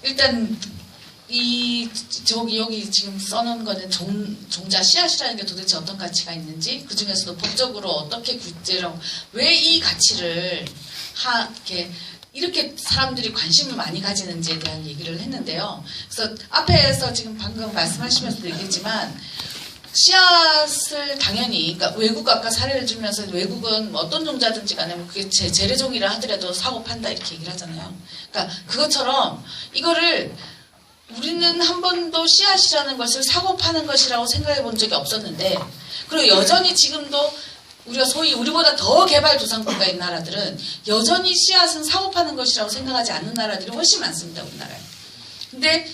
일단 여기 지금 써놓은 거는 종자 씨앗이라는 게 도대체 어떤 가치가 있는지, 그 중에서도 법적으로 어떻게 구제라고, 왜 이 가치를 이렇게 사람들이 관심을 많이 가지는지에 대한 얘기를 했는데요. 그래서 앞에서 지금 방금 말씀하시면서도 얘기했지만, 씨앗을 당연히, 그러니까 외국 아까 사례를 들면서 외국은 어떤 종자든지 간에 그게 재래종이라 하더라도 사고 판다 이렇게 얘기를 하잖아요. 그러니까 그것처럼 이거를 우리는 한 번도 씨앗이라는 것을 사고 파는 것이라고 생각해 본 적이 없었는데, 그리고 여전히 지금도 우리가 소위 우리보다 더 개발도상국가인 나라들은 여전히 씨앗은 사고 파는 것이라고 생각하지 않는 나라들이 훨씬 많습니다, 우리나라에. 근데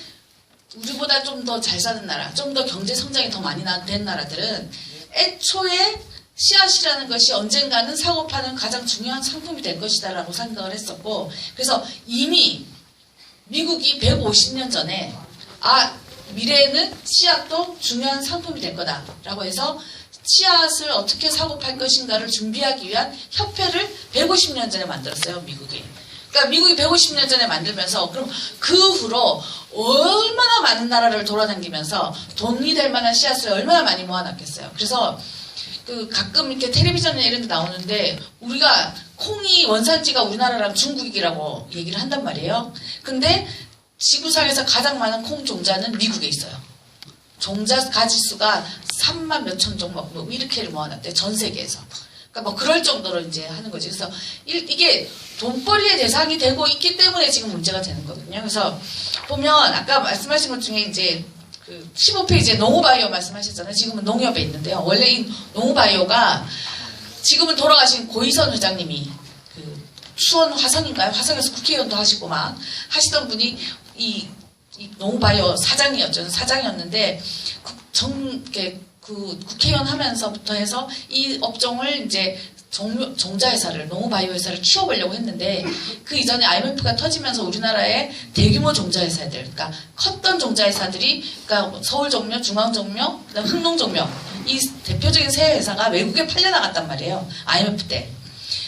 우리보다 좀 더 잘 사는 나라, 좀 더 경제 성장이 더 많이 된 나라들은 애초에 씨앗이라는 것이 언젠가는 사고 파는 가장 중요한 상품이 될 것이다 라고 생각을 했었고, 그래서 이미 미국이 150년 전에 미래에는 씨앗도 중요한 상품이 될 거다 라고 해서 씨앗을 어떻게 사고 팔 것인가를 준비하기 위한 협회를 150년 전에 만들었어요, 미국이. 그러니까 미국이 150년 전에 만들면서 그럼 그 후로 얼마나 많은 나라를 돌아다니면서 돈이 될 만한 씨앗을 얼마나 많이 모아놨겠어요. 그래서 그 가끔 이렇게 텔레비전에 이런 데 나오는데 우리가 콩이 원산지가 우리나라랑 중국이라고 얘기를 한단 말이에요. 근데 지구상에서 가장 많은 콩 종자는 미국에 있어요. 종자 가지수가 3만 몇천 종목 뭐 이렇게를 모아놨대 전 세계에서. 그러니까 뭐 그럴 정도로 이제 하는 거지. 그래서 이게 돈벌이의 대상이 되고 있기 때문에 지금 문제가 되는 거거든요. 그래서 보면 아까 말씀하신 것 중에 이제 그 15페이지에 농후바이오 말씀하셨잖아요. 지금은 농협에 있는데요. 원래 이 농후바이오가 지금은 돌아가신 고이선 회장님이 그 수원 화성인가요? 화성에서 국회의원도 하시고 막 하시던 분이 이 농후바이오 사장이었는데 그 국회의원 하면서부터 해서 이 업종을 이제 종자회사를 농후바이오 회사를 키워보려고 했는데 그 이전에 IMF가 터지면서 우리나라의 대규모 종자회사들, 그러니까 컸던 종자회사들이, 그러니까 서울종묘, 중앙종묘, 그다음 흥농종묘 이 대표적인 세 회사가 외국에 팔려나갔단 말이에요. IMF 때.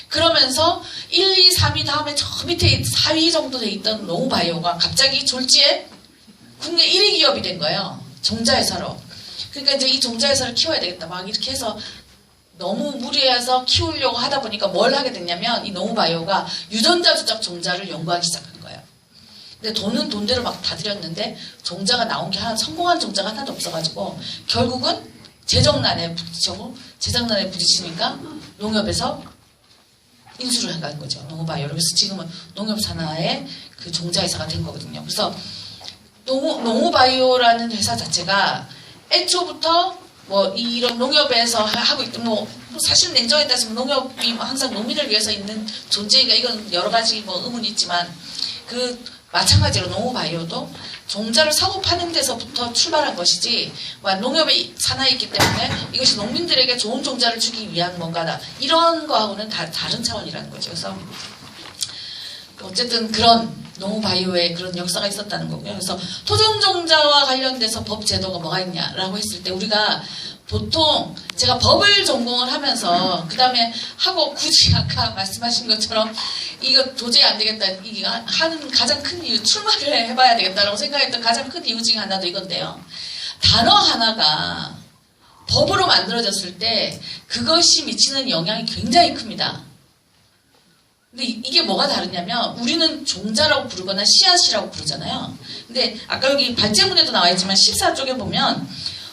그러면서 1, 2, 3위 다음에 저 밑에 4위 정도 돼 있던 농후바이오가 갑자기 졸지에 국내 1위 기업이 된 거예요. 종자회사로. 그러니까 이제 이 종자회사를 키워야 되겠다. 막 이렇게 해서 너무 무리해서 키우려고 하다 보니까 뭘 하게 됐냐면 이 농후바이오가 유전자 조작 종자를 연구하기 시작한 거예요. 근데 돈은 돈대로 막 다 들였는데 종자가 나온 게 하나, 성공한 종자가 하나도 없어가지고 결국은 재정난에 부딪히니까 농협에서 인수를 해간 거죠. 농후바이오를. 그래서 지금은 농협 산하의 그 종자회사가 된 거거든요. 그래서 농후바이오라는 회사 자체가 애초부터 뭐 이런 농협에서 하고 있던 뭐 사실 냉정히 따지면 농협이 항상 농민을 위해서 있는 존재니까 이건 여러 가지 뭐 의문이 있지만 그 마찬가지로 농후바이오도 종자를 사고 파는 데서부터 출발한 것이지 농협의 산하에 있기 때문에 이것이 농민들에게 좋은 종자를 주기 위한 뭔가다 이런 거하고는 다른 차원이라는 거죠. 그래서 어쨌든 그런 농후바이오의 그런 역사가 있었다는 거고요. 그래서 토종종자와 관련돼서 법 제도가 뭐가 있냐라고 했을 때 우리가 보통 제가 법을 전공을 하면서 그 다음에 하고 굳이 아까 말씀하신 것처럼 이거 도저히 안 되겠다 이게 하는 가장 큰 이유 출마를 해봐야 되겠다라고 생각했던 가장 큰 이유 중에 하나도 이건데요. 단어 하나가 법으로 만들어졌을 때 그것이 미치는 영향이 굉장히 큽니다. 근데 이게 뭐가 다르냐면 우리는 종자라고 부르거나 씨앗이라고 부르잖아요. 근데 아까 여기 발제문에도 나와 있지만 14쪽에 보면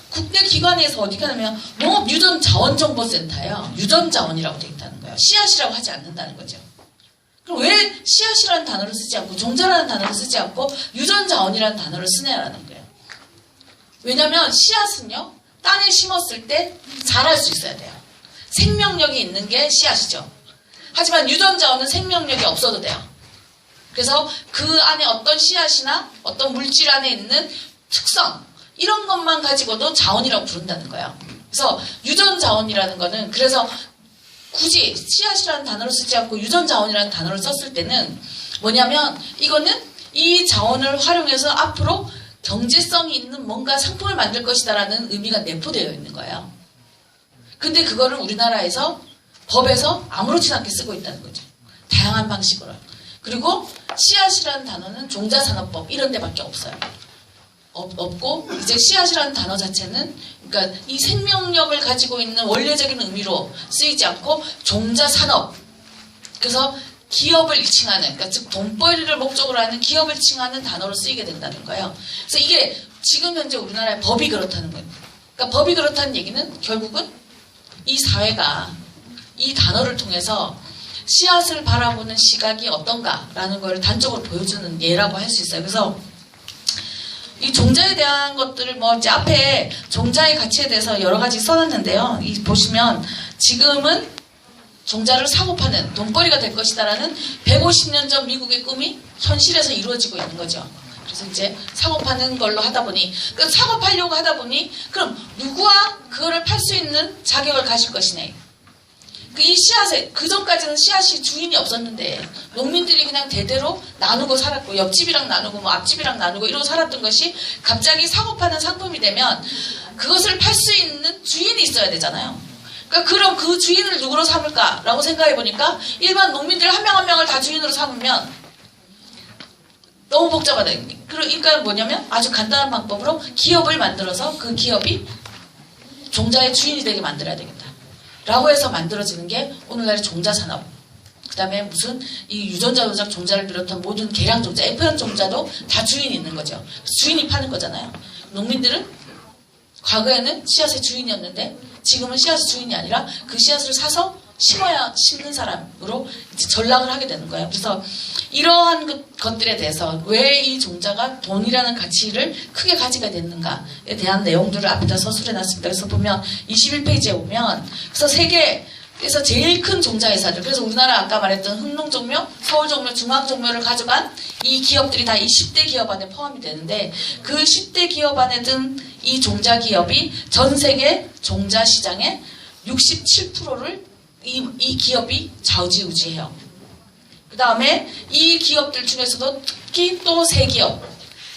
국내 기관에서 어떻게 하냐면 농업유전자원정보센터예요. 유전자원이라고 되어 있다는 거예요. 씨앗이라고 하지 않는다는 거죠. 그럼 왜 씨앗이라는 단어를 쓰지 않고 종자라는 단어를 쓰지 않고 유전자원이라는 단어를 쓰냐라는 거예요. 왜냐하면 씨앗은요. 땅에 심었을 때 자랄 수 있어야 돼요. 생명력이 있는 게 씨앗이죠. 하지만 유전자원은 생명력이 없어도 돼요. 그래서 그 안에 어떤 씨앗이나 어떤 물질 안에 있는 특성 이런 것만 가지고도 자원이라고 부른다는 거예요. 그래서 유전자원이라는 거는 그래서 굳이 씨앗이라는 단어를 쓰지 않고 유전자원이라는 단어를 썼을 때는 뭐냐면 이거는 이 자원을 활용해서 앞으로 경제성이 있는 뭔가 상품을 만들 것이다라는 의미가 내포되어 있는 거예요. 근데 그거를 우리나라에서 법에서 아무렇지 않게 쓰고 있다는 거죠. 다양한 방식으로. 그리고 씨앗이라는 단어는 종자산업법 이런 데밖에 없어요. 없고 이제 씨앗이라는 단어 자체는 그러니까 이 생명력을 가지고 있는 원래적인 의미로 쓰이지 않고 종자산업. 그래서 기업을 칭하는 그러니까 즉 돈벌이를 목적으로 하는 기업을 칭하는 단어로 쓰이게 된다는 거예요. 그래서 이게 지금 현재 우리나라의 법이 그렇다는 거예요. 그러니까 법이 그렇다는 얘기는 결국은 이 사회가 이 단어를 통해서 씨앗을 바라보는 시각이 어떤가라는 걸 단적으로 보여주는 예라고 할 수 있어요. 그래서 이 종자에 대한 것들을 뭐 이제 앞에 종자의 가치에 대해서 여러 가지 써놨는데요. 이 보시면 지금은 종자를 사고 파는 돈벌이가 될 것이다라는 150년 전 미국의 꿈이 현실에서 이루어지고 있는 거죠. 그래서 이제 사고 파는 걸로 하다 보니 그 사고 팔려고 하다 보니 그럼 누구와 그거를 팔 수 있는 자격을 가질 것이냐. 이 씨앗에 그 전까지는 씨앗이 주인이 없었는데 농민들이 그냥 대대로 나누고 살았고 옆집이랑 나누고 뭐 앞집이랑 나누고 이러고 살았던 것이 갑자기 사고 파는 상품이 되면 그것을 팔 수 있는 주인이 있어야 되잖아요. 그러니까 그럼 그 주인을 누구로 삼을까라고 생각해 보니까 일반 농민들 한 명 한 명을 다 주인으로 삼으면 너무 복잡하다. 그러니까 뭐냐면 아주 간단한 방법으로 기업을 만들어서 그 기업이 종자의 주인이 되게 만들어야 되겠다. 라고 해서 만들어지는 게 오늘날의 종자산업. 그 다음에 무슨 이 유전자 조작 종자를 비롯한 모든 계량 종자, F형 종자도 다 주인이 있는 거죠. 주인이 파는 거잖아요. 농민들은 과거에는 씨앗의 주인이었는데 지금은 씨앗의 주인이 아니라 그 씨앗을 사서 심어야 심는 사람으로 이제 전락을 하게 되는 거예요. 그래서 이러한 것들에 대해서 왜 이 종자가 돈이라는 가치를 크게 가지게 됐는가에 대한 내용들을 앞에다 서술해 놨습니다. 그래서 보면 21페이지에 보면 그래서 세계에서 제일 큰 종자 회사들, 그래서 우리나라 아까 말했던 흥농종묘, 서울종묘, 중앙종묘를 가져간 이 기업들이 다 이 10대 기업 안에 포함이 되는데 그 10대 기업 안에 든 이 종자 기업이 전 세계 종자 시장의 67%를 이 기업이 좌우지우지해요. 그 다음에 이 기업들 중에서도 특히 또 세 기업,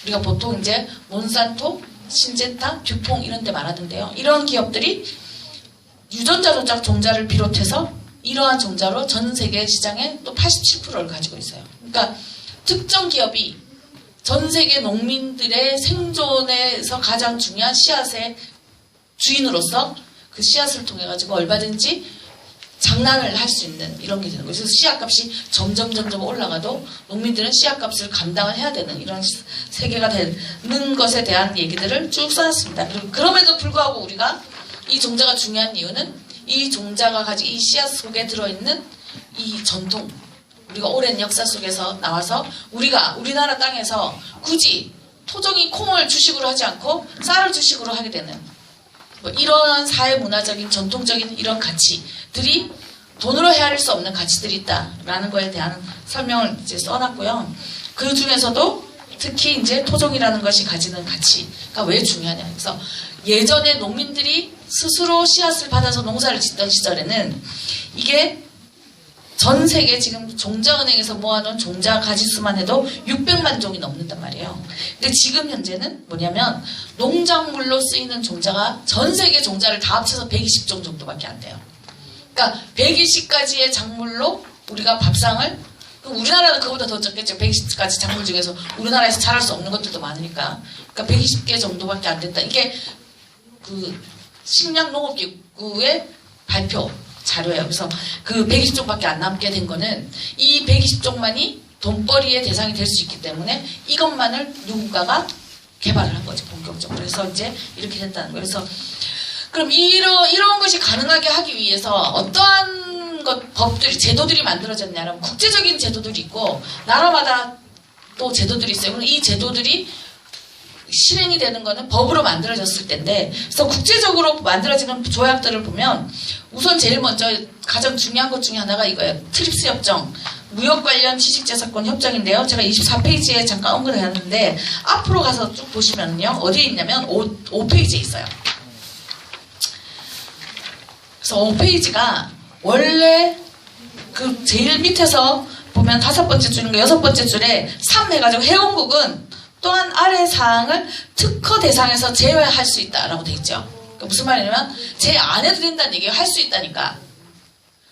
우리가 보통 이제 몬산토, 신젠타, 듀퐁 이런 데 말하는데요. 이런 기업들이 유전자 조작 종자를 비롯해서 이러한 종자로 전 세계 시장의 또 87%를 가지고 있어요. 그러니까 특정 기업이 전 세계 농민들의 생존에서 가장 중요한 씨앗의 주인으로서 그 씨앗을 통해 가지고 얼마든지 장난을 할 수 있는 이런 게 되는 거죠. 그래서 씨앗값이 점점 올라가도 농민들은 씨앗값을 감당을 해야 되는 이런 세계가 되는 것에 대한 얘기들을 쭉 써놨습니다. 그럼에도 불구하고 우리가 이 종자가 중요한 이유는 이 종자가 가지고 이 씨앗 속에 들어있는 이 전통, 우리가 오랜 역사 속에서 나와서 우리가 우리나라 땅에서 굳이 토종이 콩을 주식으로 하지 않고 쌀을 주식으로 하게 되는 뭐 이런 사회 문화적인 전통적인 이런 가치들이 돈으로 헤아릴 수 없는 가치들이 있다라는 거에 대한 설명을 이제 써놨고요. 그 중에서도 특히 이제 토종이라는 것이 가지는 가치가 왜 중요하냐. 그래서 예전에 농민들이 스스로 씨앗을 받아서 농사를 짓던 시절에는 이게 전 세계 지금 종자은행에서 모아놓은 종자 가지수만 해도 600만 종이 넘는단 말이에요. 근데 지금 현재는 뭐냐면 농작물로 쓰이는 종자가 전 세계 종자를 다 합쳐서 120종 정도밖에 안 돼요. 그러니까 120가지의 작물로 우리가 밥상을, 우리나라는 그보다 더 적겠죠. 120가지 작물 중에서 우리나라에서 자랄 수 없는 것들도 많으니까. 그러니까 120개 정도밖에 안 된다. 이게 그 식량농업기구의 발표 자료예요. 그래서 그 120종밖에 안 남게 된 거는 이 120종만이 돈벌이의 대상이 될 수 있기 때문에 이것만을 누군가가 개발을 한 거죠. 본격적으로. 그래서 이제 이렇게 됐다는 거예요. 그래서 그럼 이런 것이 가능하게 하기 위해서 어떠한 법들이, 제도들이 만들어졌냐면 국제적인 제도들이 있고 나라마다 또 제도들이 있어요. 그럼 이 제도들이 실행이 되는 거는 법으로 만들어졌을 텐데, 그래서 국제적으로 만들어지는 조약들을 보면 우선 제일 먼저 가장 중요한 것 중에 하나가 이거예요. 트립스 협정, 무역 관련 지식재산권 협정인데요. 제가 24페이지에 잠깐 언급을 했는데 앞으로 가서 쭉 보시면요. 어디에 있냐면 5페이지에 있어요. 그래서 5페이지가 원래 그 제일 밑에서 보면 5번째 줄인가 6번째 줄에 3 해가지고 회원국은 또한 아래 사항을 특허 대상에서 제외할 수 있다라고 돼 있죠. 그러니까 무슨 말이냐면 제외 안 해도 된다는 얘기예요. 할 수 있다니까.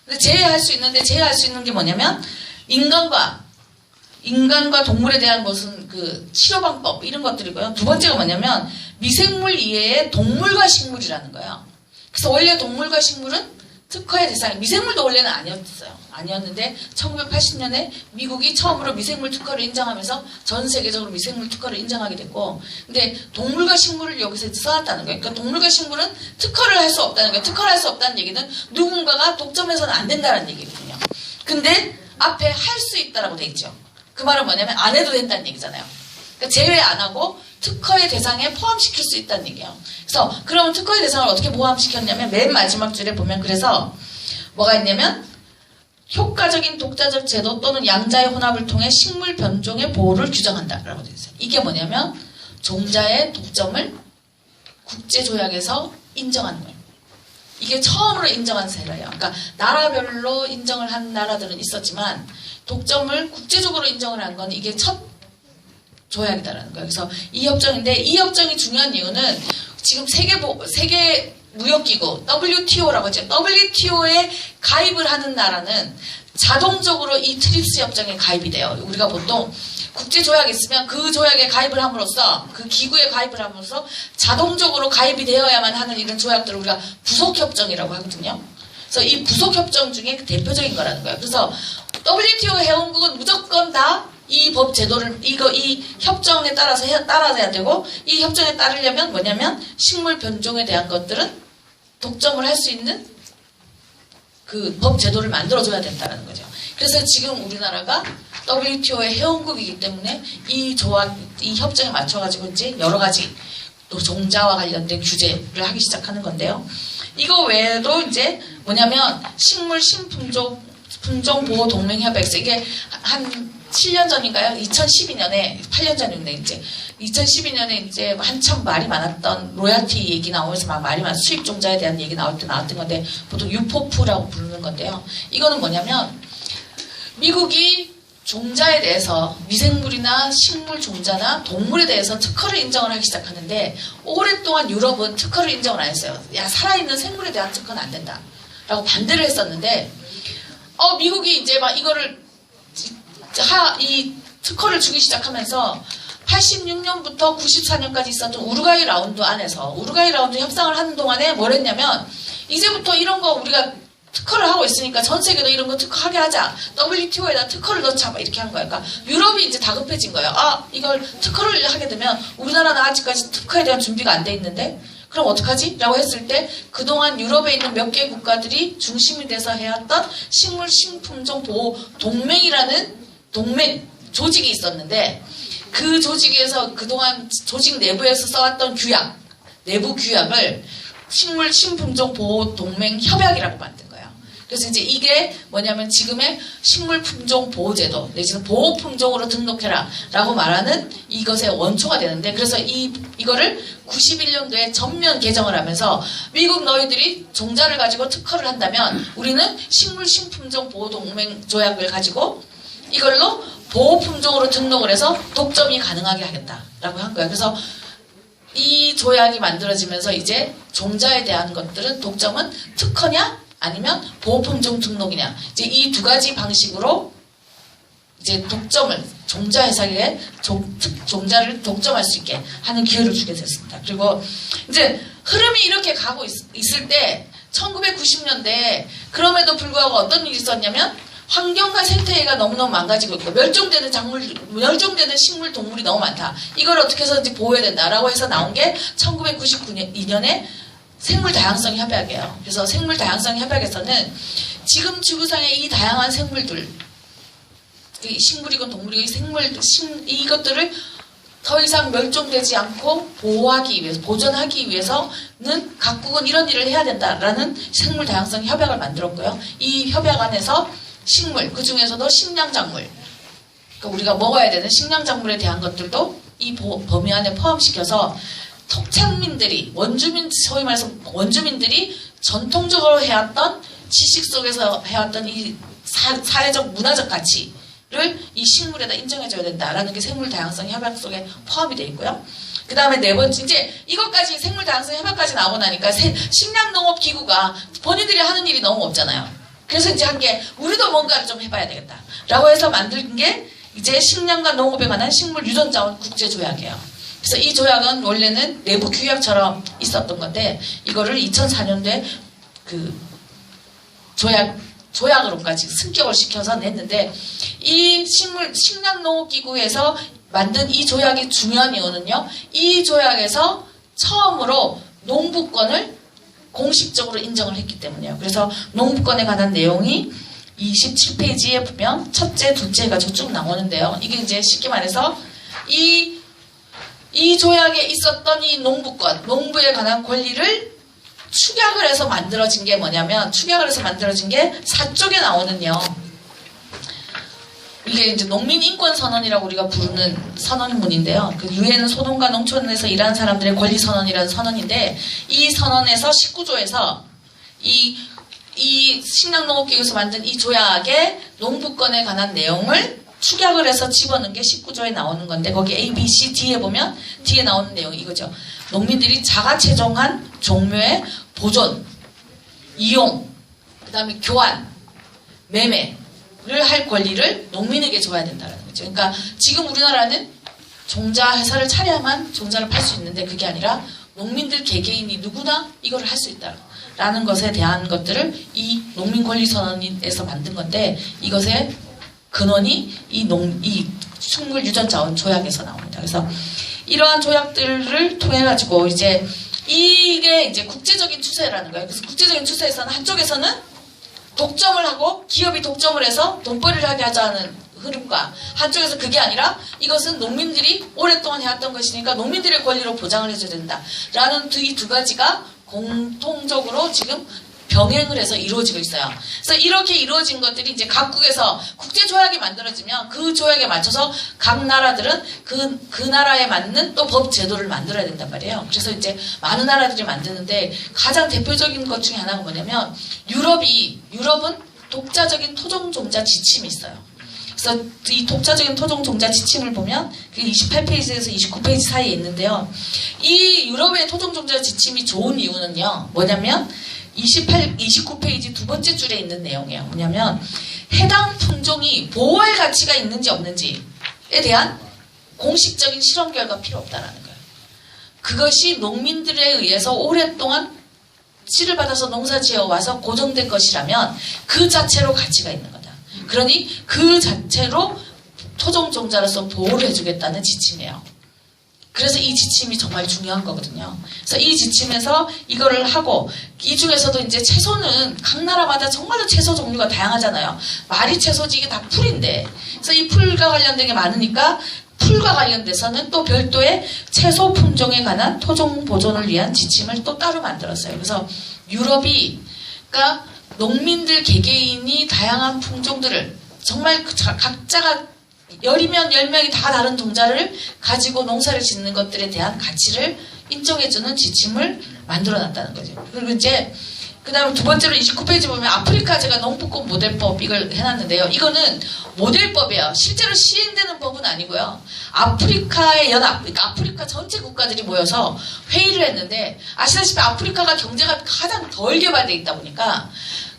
근데 제외할 수 있는데 제외할 수 있는 게 뭐냐면 인간과 동물에 대한 무슨 그 치료 방법 이런 것들이고요. 두 번째가 뭐냐면 미생물 이외의 동물과 식물이라는 거예요. 그래서 원래 동물과 식물은 특허의 대상이, 미생물도 원래는 아니었는데 1980년에 미국이 처음으로 미생물 특허를 인정하면서 전 세계적으로 미생물 특허를 인정하게 됐고, 근데 동물과 식물을 여기서 써놨다는 거예요. 그러니까 동물과 식물은 특허를 할 수 없다는 거예요. 특허를 할 수 없다는 얘기는 누군가가 독점해서는 안 된다는 얘기거든요. 근데 앞에 할 수 있다라고 돼 있죠. 그 말은 뭐냐면 안 해도 된다는 얘기잖아요. 그러니까 제외 안 하고 특허의 대상에 포함시킬 수 있다는 얘기예요. 그래서 그러면 특허의 대상을 어떻게 포함시켰냐면 맨 마지막 줄에 보면 그래서 뭐가 있냐면 효과적인 독자적 제도 또는 양자의 혼합을 통해 식물 변종의 보호를 규정한다라고 되어 있어요. 이게 뭐냐면 종자의 독점을 국제조약에서 인정하는 거예요. 이게 처음으로 인정한 사례예요. 그러니까 나라별로 인정을 한 나라들은 있었지만 독점을 국제적으로 인정을 한 건 이게 첫 조약이다라는 거예요. 그래서 이 협정인데 이 협정이 중요한 이유는 지금 세계 무역기구 WTO라고 하죠. WTO에 가입을 하는 나라는 자동적으로 이 트립스 협정에 가입이 돼요. 우리가 보통 국제조약이 있으면 그 조약에 가입을 함으로써 그 기구에 가입을 함으로써 자동적으로 가입이 되어야만 하는 이런 조약들을 우리가 부속협정이라고 하거든요. 그래서 이 부속협정 중에 대표적인 거라는 거예요. 그래서 WTO 회원국은 무조건 다 이 법 제도를 이 협정에 따라서 따라야 되고 이 협정에 따르려면 뭐냐면 식물 변종에 대한 것들은 독점을 할 수 있는 그 법 제도를 만들어줘야 된다는 거죠. 그래서 지금 우리나라가 WTO의 회원국이기 때문에 이 협정에 맞춰가지고 이제 여러 가지 또 종자와 관련된 규제를 하기 시작하는 건데요. 이거 외에도 이제 뭐냐면 식물 신품종 보호 동맹 협약서 이게 한 7년 전인가요? 2012년에 8년 전인데 이제 2012년에 이제 한참 말이 많았던 로얄티 얘기 나오면서 막 말이 많아 수입 종자에 대한 얘기 나올 때 나왔던 건데 보통 유포프라고 부르는 건데요. 이거는 뭐냐면 미국이 종자에 대해서 미생물이나 식물 종자나 동물에 대해서 특허를 인정을 하기 시작하는데 오랫동안 유럽은 특허를 인정을 안 했어요. 야 살아있는 생물에 대한 특허는 안 된다 라고 반대를 했었는데 미국이 이제 막 이거를 이 특허를 주기 시작하면서 86년부터 94년까지 있었던 우루과이 라운드 안에서 우루과이 라운드 협상을 하는 동안에 뭘 했냐면 이제부터 이런 거 우리가 특허를 하고 있으니까 전 세계도 이런 거 특허하게 하자. WTO에다 특허를 넣자. 막 이렇게 한 거예요. 그러니까 유럽이 이제 다급해진 거예요. 이걸 특허를 하게 되면 우리나라는 아직까지 특허에 대한 준비가 안 돼 있는데 그럼 어떡하지? 라고 했을 때 그동안 유럽에 있는 몇 개 국가들이 중심이 돼서 해왔던 식물 신품종 보호 동맹이라는 동맹 조직이 있었는데 그 조직에서 그동안 조직 내부에서 써왔던 규약, 내부 규약을 식물 신품종 보호 동맹 협약이라고 만든 거예요. 그래서 이제 이게 뭐냐면 지금의 식물 품종 보호 제도 내지는 보호 품종으로 등록해라 라고 말하는 이것의 원초가 되는데 그래서 이거를 91년도에 전면 개정을 하면서 미국 너희들이 종자를 가지고 특허를 한다면 우리는 식물 신품종 보호 동맹 조약을 가지고 이걸로 보호품종으로 등록을 해서 독점이 가능하게 하겠다라고 한 거예요. 그래서 이 조약이 만들어지면서 이제 종자에 대한 것들은 독점은 특허냐 아니면 보호품종 등록이냐 이제 이 두 가지 방식으로 이제 독점을 종자 회사에 종자를 독점할 수 있게 하는 기회를 주게 됐습니다. 그리고 이제 흐름이 이렇게 가고 있을 때 1990년대 그럼에도 불구하고 어떤 일이 있었냐면 환경과 생태계가 너무너무 망가지고 있고 멸종되는 식물, 동물이 너무 많다. 이걸 어떻게 해서든지 보호해야 된다라고 해서 나온 게 1999년에 생물 다양성 협약이에요. 그래서 생물 다양성 협약에서는 지금 지구상의 이 다양한 생물들, 식물이건 동물이건 이것들을 더 이상 멸종되지 않고 보호하기 위해서, 보존하기 위해서는 각국은 이런 일을 해야 된다라는 생물 다양성 협약을 만들었고요. 이 협약 안에서 식물, 그 중에서도 식량작물, 그러니까 우리가 먹어야 되는 식량작물에 대한 것들도 이 범위 안에 포함시켜서 토착민들이, 소위 말해서 원주민들이 전통적으로 해왔던 지식 속에서 해왔던 이 사회적, 문화적 가치를 이 식물에다 인정해줘야 된다라는 게 생물 다양성 협약 속에 포함이 되어 있고요. 그 다음에 네 번째, 이제 이것까지 생물 다양성 협약까지 나오고 나니까 식량농업기구가 본인들이 하는 일이 너무 없잖아요. 그래서 이제 한 게 우리도 뭔가를 좀 해봐야 되겠다 라고 해서 만든 게 이제 식량과 농업에 관한 식물 유전자원 국제조약이에요. 그래서 이 조약은 원래는 내부 규약처럼 있었던 건데 이거를 2004년도에 그 조약으로까지 승격을 시켜서 냈는데 이 식량농업기구에서 만든 이 조약이 중요한 이유는요. 이 조약에서 처음으로 농부권을 공식적으로 인정을 했기 때문이에요. 그래서 농부권에 관한 내용이 27페이지에 보면 첫째, 둘째 해가지고 쭉 나오는데요. 이게 이제 쉽게 말해서 이 조약에 있었던 이 농부권, 농부에 관한 권리를 축약을 해서 만들어진 게 뭐냐면 축약을 해서 만들어진 게 4쪽에 나오는요. 이게 이제 농민인권선언이라고 우리가 부르는 선언문인데요. 그 유엔 소농가 농촌에서 일하는 사람들의 권리선언이라는 선언인데 이 선언에서 19조에서 이 식량농업기구에서 만든 이 조약의 농부권에 관한 내용을 축약을 해서 집어넣은 게 19조에 나오는 건데 거기 A, B, C, D에 보면 D에 나오는 내용이 이거죠. 농민들이 자가체종한 종묘의 보존, 이용, 그 다음에 교환, 매매를 할 권리를 농민에게 줘야 된다는 거죠. 그러니까 지금 우리나라는 종자 회사를 차려야만 종자를 팔 수 있는데 그게 아니라 농민들 개개인이 누구나 이걸 할 수 있다라는 것에 대한 것들을 이 농민권리선언에서 만든 건데 이것의 근원이 이 식물유전자원 조약에서 나옵니다. 그래서 이러한 조약들을 통해 가지고 이제 이게 이제 국제적인 추세라는 거예요. 그래서 국제적인 추세에서는 한쪽에서는 독점을 하고 기업이 독점을 해서 돈벌이를 하게 하자는 흐름과 한쪽에서 그게 아니라 이것은 농민들이 오랫동안 해왔던 것이니까 농민들의 권리로 보장을 해줘야 된다라는 이 두 가지가 공통적으로 지금 병행을 해서 이루어지고 있어요. 그래서 이렇게 이루어진 것들이 이제 각국에서 국제 조약이 만들어지면 그 조약에 맞춰서 각 나라들은 그 나라에 맞는 또 법 제도를 만들어야 된단 말이에요. 그래서 이제 많은 나라들이 만드는데 가장 대표적인 것 중에 하나가 뭐냐면 유럽은 독자적인 토종종자 지침이 있어요. 그래서 이 독자적인 토종종자 지침을 보면 그 28페이지에서 29페이지 사이에 있는데요. 이 유럽의 토종종자 지침이 좋은 이유는요. 뭐냐면 29페이지 두 번째 줄에 있는 내용이에요. 뭐냐면 해당 품종이 보호할 가치가 있는지 없는지에 대한 공식적인 실험 결과 필요 없다라는 거예요. 그것이 농민들에 의해서 오랫동안 씨를 받아서 농사지어 와서 고정된 것이라면 그 자체로 가치가 있는 거다. 그러니 그 자체로 토종종자로서 보호를 해주겠다는 지침이에요. 그래서 이 지침이 정말 중요한 거거든요. 그래서 이 지침에서 이거를 하고 이 중에서도 이제 채소는 각 나라마다 정말로 채소 종류가 다양하잖아요. 말이 채소지 이게 다 풀인데 그래서 이 풀과 관련된 게 많으니까 풀과 관련돼서는 또 별도의 채소 품종에 관한 토종 보존을 위한 지침을 또 따로 만들었어요. 그래서 그러니까 농민들 개개인이 다양한 품종들을 정말 각자가 10이면 10명이 다 다른 종자를 가지고 농사를 짓는 것들에 대한 가치를 인정해주는 지침을 만들어놨다는 거죠. 그리고 이제 그 다음에 두 번째로 29페이지 보면 아프리카 제가 농법권 모델법 이걸 해놨는데요. 이거는 모델법이에요. 실제로 시행되는 법은 아니고요. 아프리카의 연합, 그러니까 아프리카 전체 국가들이 모여서 회의를 했는데 아시다시피 아프리카가 경제가 가장 덜 개발되어 있다 보니까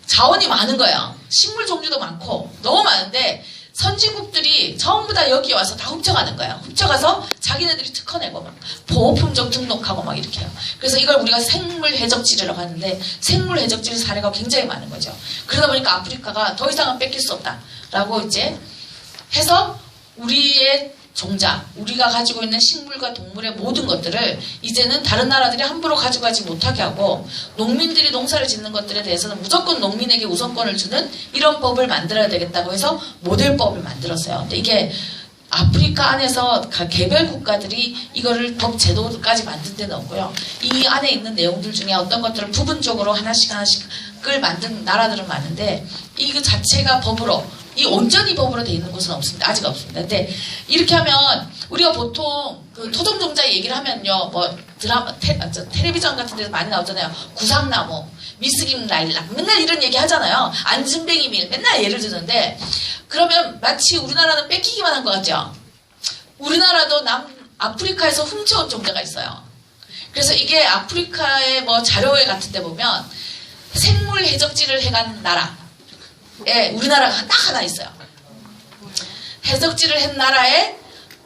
자원이 많은 거예요. 식물 종류도 많고 너무 많은데 선진국들이 전부 다 여기 와서 다 훔쳐가는 거예요. 훔쳐가서 자기네들이 특허 내고 막 보호품종 등록하고 막 이렇게 해요. 그래서 이걸 우리가 생물해적지라고 하는데 생물해적지 사례가 굉장히 많은 거죠. 그러다 보니까 아프리카가 더 이상은 뺏길 수 없다라고 이제 해서 우리의 종자, 우리가 가지고 있는 식물과 동물의 모든 것들을 이제는 다른 나라들이 함부로 가져가지 못하게 하고 농민들이 농사를 짓는 것들에 대해서는 무조건 농민에게 우선권을 주는 이런 법을 만들어야 되겠다고 해서 모델법을 만들었어요. 근데 이게 아프리카 안에서 개별 국가들이 이거를 법 제도까지 만든 데는 없고요. 이 안에 있는 내용들 중에 어떤 것들을 부분적으로 하나씩을 만든 나라들은 많은데 이거 자체가 법으로 이 온전히 법으로 돼 있는 곳은 없습니다. 아직 없습니다. 근데 이렇게 하면 우리가 보통 그 토종종자 얘기를 하면요, 뭐 드라마, 텔레비전 같은 데서 많이 나오잖아요. 구상나무, 미스김 라일락 맨날 이런 얘기 하잖아요. 안진뱅이 밀 맨날 예를 드는데 그러면 마치 우리나라는 뺏기기만 한 것 같죠. 우리나라도 아프리카에서 훔쳐온 종자가 있어요. 그래서 이게 아프리카의 뭐 자료회 같은 데 보면 생물 해적지를 해간 나라. 예, 우리나라가 딱 하나 있어요. 해적지를 한 나라의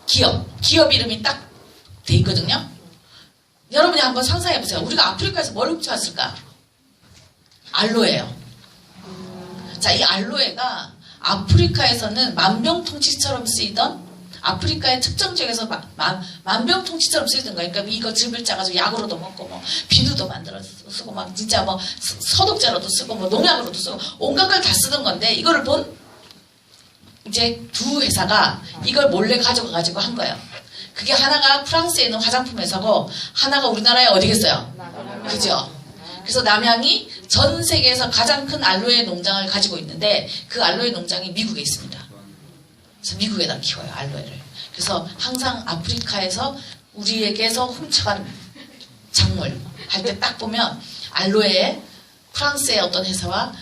기업 이름이 딱 돼 있거든요. 여러분이 한번 상상해 보세요. 우리가 아프리카에서 뭘 훔쳐왔을까? 알로에예요. 자, 이 알로에가 아프리카에서는 만병통치처럼 쓰이던 아프리카의 특정 지역에서 만병통치처럼 쓰이던 거예요. 그러니까 이거 즙을 짜가지고 약으로도 먹고 뭐 비누도 만들어 쓰고 막 진짜 뭐 소독제로도 쓰고 뭐 농약으로도 쓰고 온갖 걸 다 쓰던 건데 이거를 본 이제 두 회사가 이걸 몰래 가져가가지고 한 거예요. 그게 하나가 프랑스에 있는 화장품 회사고 하나가 우리나라에 어디겠어요? 그죠? 그래서 남양이 전 세계에서 가장 큰 알로에 농장을 가지고 있는데 그 알로에 농장이 미국에 있습니다. 그래서 미국에다 키워요, 알로에를. 그래서 항상 아프리카에서 우리에게서 훔쳐간 작물 할 때 딱 보면 알로에에 프랑스의 어떤 회사와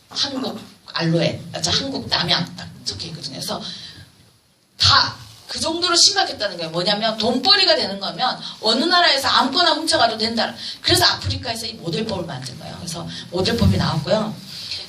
한국 알로에, 한국 남양 딱 적혀 있거든요. 그래서 다 그 정도로 심각했다는 거예요. 뭐냐면 돈벌이가 되는 거면 어느 나라에서 아무거나 훔쳐가도 된다. 그래서 아프리카에서 이 모델법을 만든 거예요. 그래서 모델법이 나왔고요.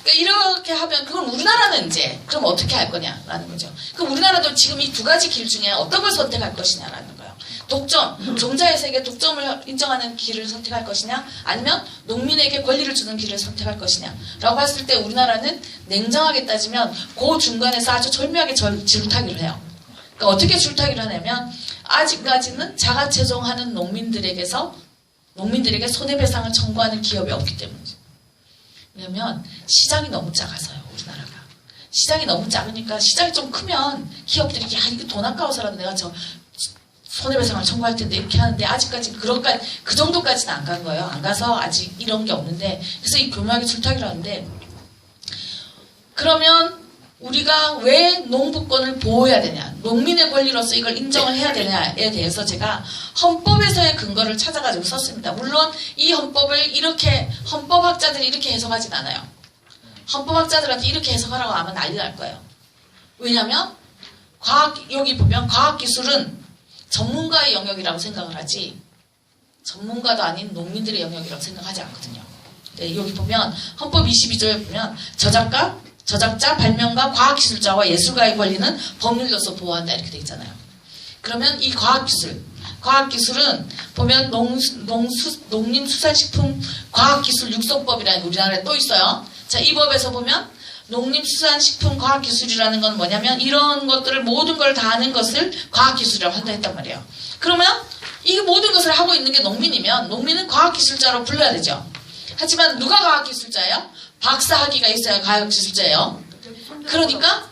그러니까 이렇게 하면 그럼 우리나라는 이제 그럼 어떻게 할 거냐라는 거죠. 그럼 우리나라도 지금 이 두 가지 길 중에 어떤 걸 선택할 것이냐라는 거예요. 독점, 종자의 세계 독점을 인정하는 길을 선택할 것이냐, 아니면 농민에게 권리를 주는 길을 선택할 것이냐라고 했을 때 우리나라는 냉정하게 따지면 그 중간에서 아주 절묘하게 줄타기를 해요. 그러니까 어떻게 줄타기를 하냐면 아직까지는 자가채종하는 농민들에게 손해배상을 청구하는 기업이 없기 때문이죠. 왜냐면 시장이 너무 작아서요, 우리나라가. 시장이 너무 작으니까 시장이 좀 크면 기업들이 야 이거 돈 아까워서라도 내가 저 손해배상을 청구할 텐데 이렇게 하는데 아직까지 그 정도까지는 안 간 거예요. 안 가서 아직 이런 게 없는데 그래서 이 교묘하게 줄타기를 하는데 그러면 우리가 왜 농부권을 보호해야 되냐, 농민의 권리로서 이걸 인정을 해야 되냐에 대해서 제가 헌법에서의 근거를 찾아가지고 썼습니다. 물론 이 헌법을 이렇게 헌법학자들이 이렇게 해석하진 않아요. 헌법학자들한테 이렇게 해석하라고 하면 난리 날 거예요. 왜냐하면 여기 보면 과학기술은 전문가의 영역이라고 생각을 하지 전문가도 아닌 농민들의 영역이라고 생각하지 않거든요. 네, 여기 보면 헌법 22조에 보면 저작자, 발명가, 과학기술자와 예술가의 권리는 법률로서 보호한다 이렇게 돼 있잖아요. 그러면 이 과학기술은 보면 농림수산식품 과학기술 육성법이라는 우리나라에 또 있어요. 자, 이 법에서 보면 농림수산식품과학기술이라는 건 뭐냐면 이런 것들을 모든 걸 다 하는 것을 과학기술이라고 한다 했단 말이에요. 그러면 이 모든 것을 하고 있는 게 농민이면 농민은 과학기술자로 불러야 되죠. 하지만 누가 과학기술자예요? 박사학위가 있어야 과학기술자예요. 그러니까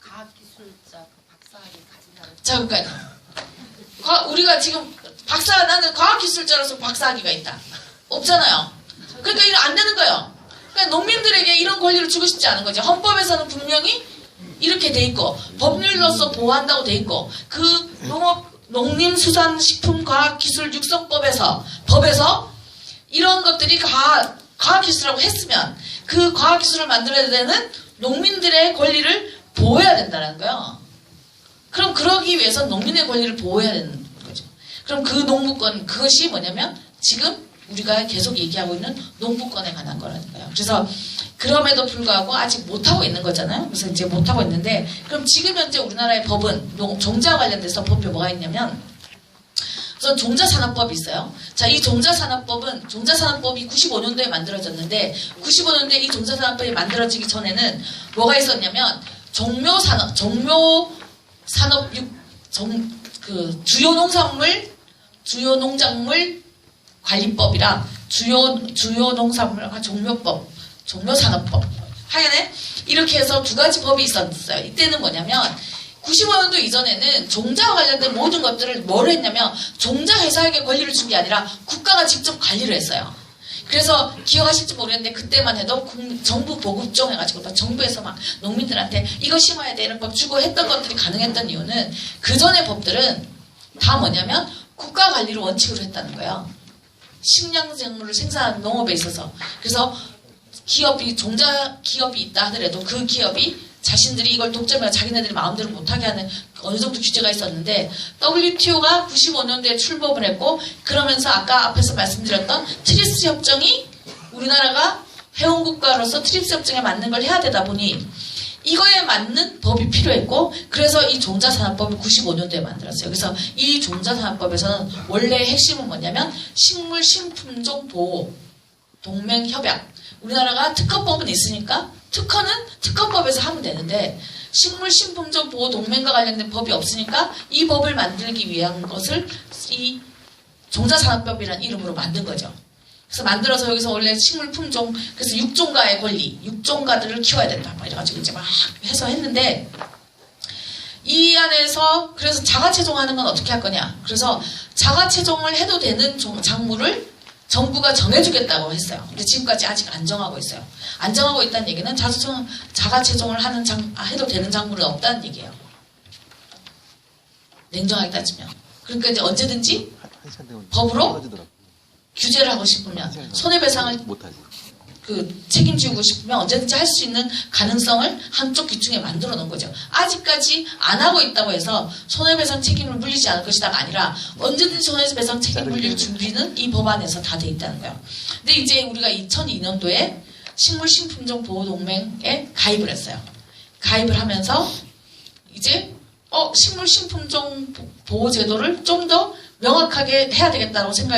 과학기술자 박사학위 가진다는. 자, 그러니까 우리가 지금 나는 과학기술자로서 박사학위가 있다. 없잖아요. 그러니까 이거 안 되는 거예요. 그러니까 농민들에게 이런 권리를 주고 싶지 않은 거죠. 헌법에서는 분명히 이렇게 돼 있고 법률로서 보호한다고 돼 있고 그 농림수산식품과학기술육성법에서 이런 것들이 과학기술이라고 했으면 그 과학기술을 만들어야 되는 농민들의 권리를 보호해야 된다는 거예요. 그럼 그러기 위해서 농민의 권리를 보호해야 되는 거죠. 그럼 그 농부권, 그것이 뭐냐면 지금 우리가 계속 얘기하고 있는 농부권에 관한 거라는 거예요. 그래서 그럼에도 불구하고 아직 못하고 있는 거잖아요. 그래서 이제 못하고 있는데 그럼 지금 현재 우리나라의 법은 종자와 관련돼서 법이 뭐가 있냐면 우선 종자산업법이 있어요. 자, 이 종자산업법이 95년도에 만들어졌는데 95년도에 이 종자산업법이 만들어지기 전에는 뭐가 있었냐면 주요 농작물 관리법이랑 주요 농산물 종묘법, 종묘산업법 하여간에 이렇게 해서 두 가지 법이 있었어요. 이때는 뭐냐면 95년도 이전에는 종자와 관련된 모든 것들을 뭘 했냐면 종자 회사에게 권리를 준 게 아니라 국가가 직접 관리를 했어요. 그래서 기억하실지 모르겠는데 그때만 해도 정부 보급종 해가지고 정부에서 막 농민들한테 이거 심어야 돼 이런 법 주고 했던 것들이 가능했던 이유는 그 전의 법들은 다 뭐냐면 국가 관리를 원칙으로 했다는 거예요. 식량작물을 생산하는 농업에 있어서. 그래서 종자 기업이 있다 하더라도 그 기업이 자신들이 이걸 독점해서 자기네들이 마음대로 못하게 하는 어느 정도 규제가 있었는데 WTO가 95년도에 출범을 했고 그러면서 아까 앞에서 말씀드렸던 트리프스 협정이 우리나라가 회원국가로서 트리프스 협정에 맞는 걸 해야 되다 보니 이거에 맞는 법이 필요했고 그래서 이 종자산업법을 95년도에 만들었어요. 그래서 이 종자산업법에서는 원래 핵심은 뭐냐면 식물신품종 보호 동맹협약 우리나라가 특허법은 있으니까 특허법에서 하면 되는데 식물신품종 보호 동맹과 관련된 법이 없으니까 이 법을 만들기 위한 것을 이 종자산업법이라는 이름으로 만든 거죠. 그래서 만들어서 여기서 원래 식물품종 그래서 육종가의 권리, 육종가들을 키워야 된다. 막 이래가지고 이제 막 해서 했는데 이 안에서 그래서 자가채종하는 건 어떻게 할 거냐? 그래서 자가채종을 해도 되는 작물을 정부가 정해주겠다고 했어요. 근데 지금까지 아직 안 정하고 있어요. 안 정하고 있다는 얘기는 자가채종을 해도 되는 작물은 없다는 얘기예요. 냉정하게 따지면. 그러니까 이제 언제든지 법으로 규제를 하고 싶으면 손해배상을 책임지고 싶으면 언제든지 할 수 있는 가능성을 한쪽 귀퉁이에 만들어 놓은 거죠. 아직까지 안 하고 있다고 해서 손해배상 책임을 물리지 않을 것이다가 아니라 언제든지 손해배상 책임 물릴 준비는 이 법안에서 다 돼 있다는 거예요. 근데 이제 우리가 2002년도에 식물식품종 보호동맹에 가입을 했어요. 가입을 하면서 이제 식물식품종 보호제도를 좀 더 명확하게 해야 되겠다고 생각이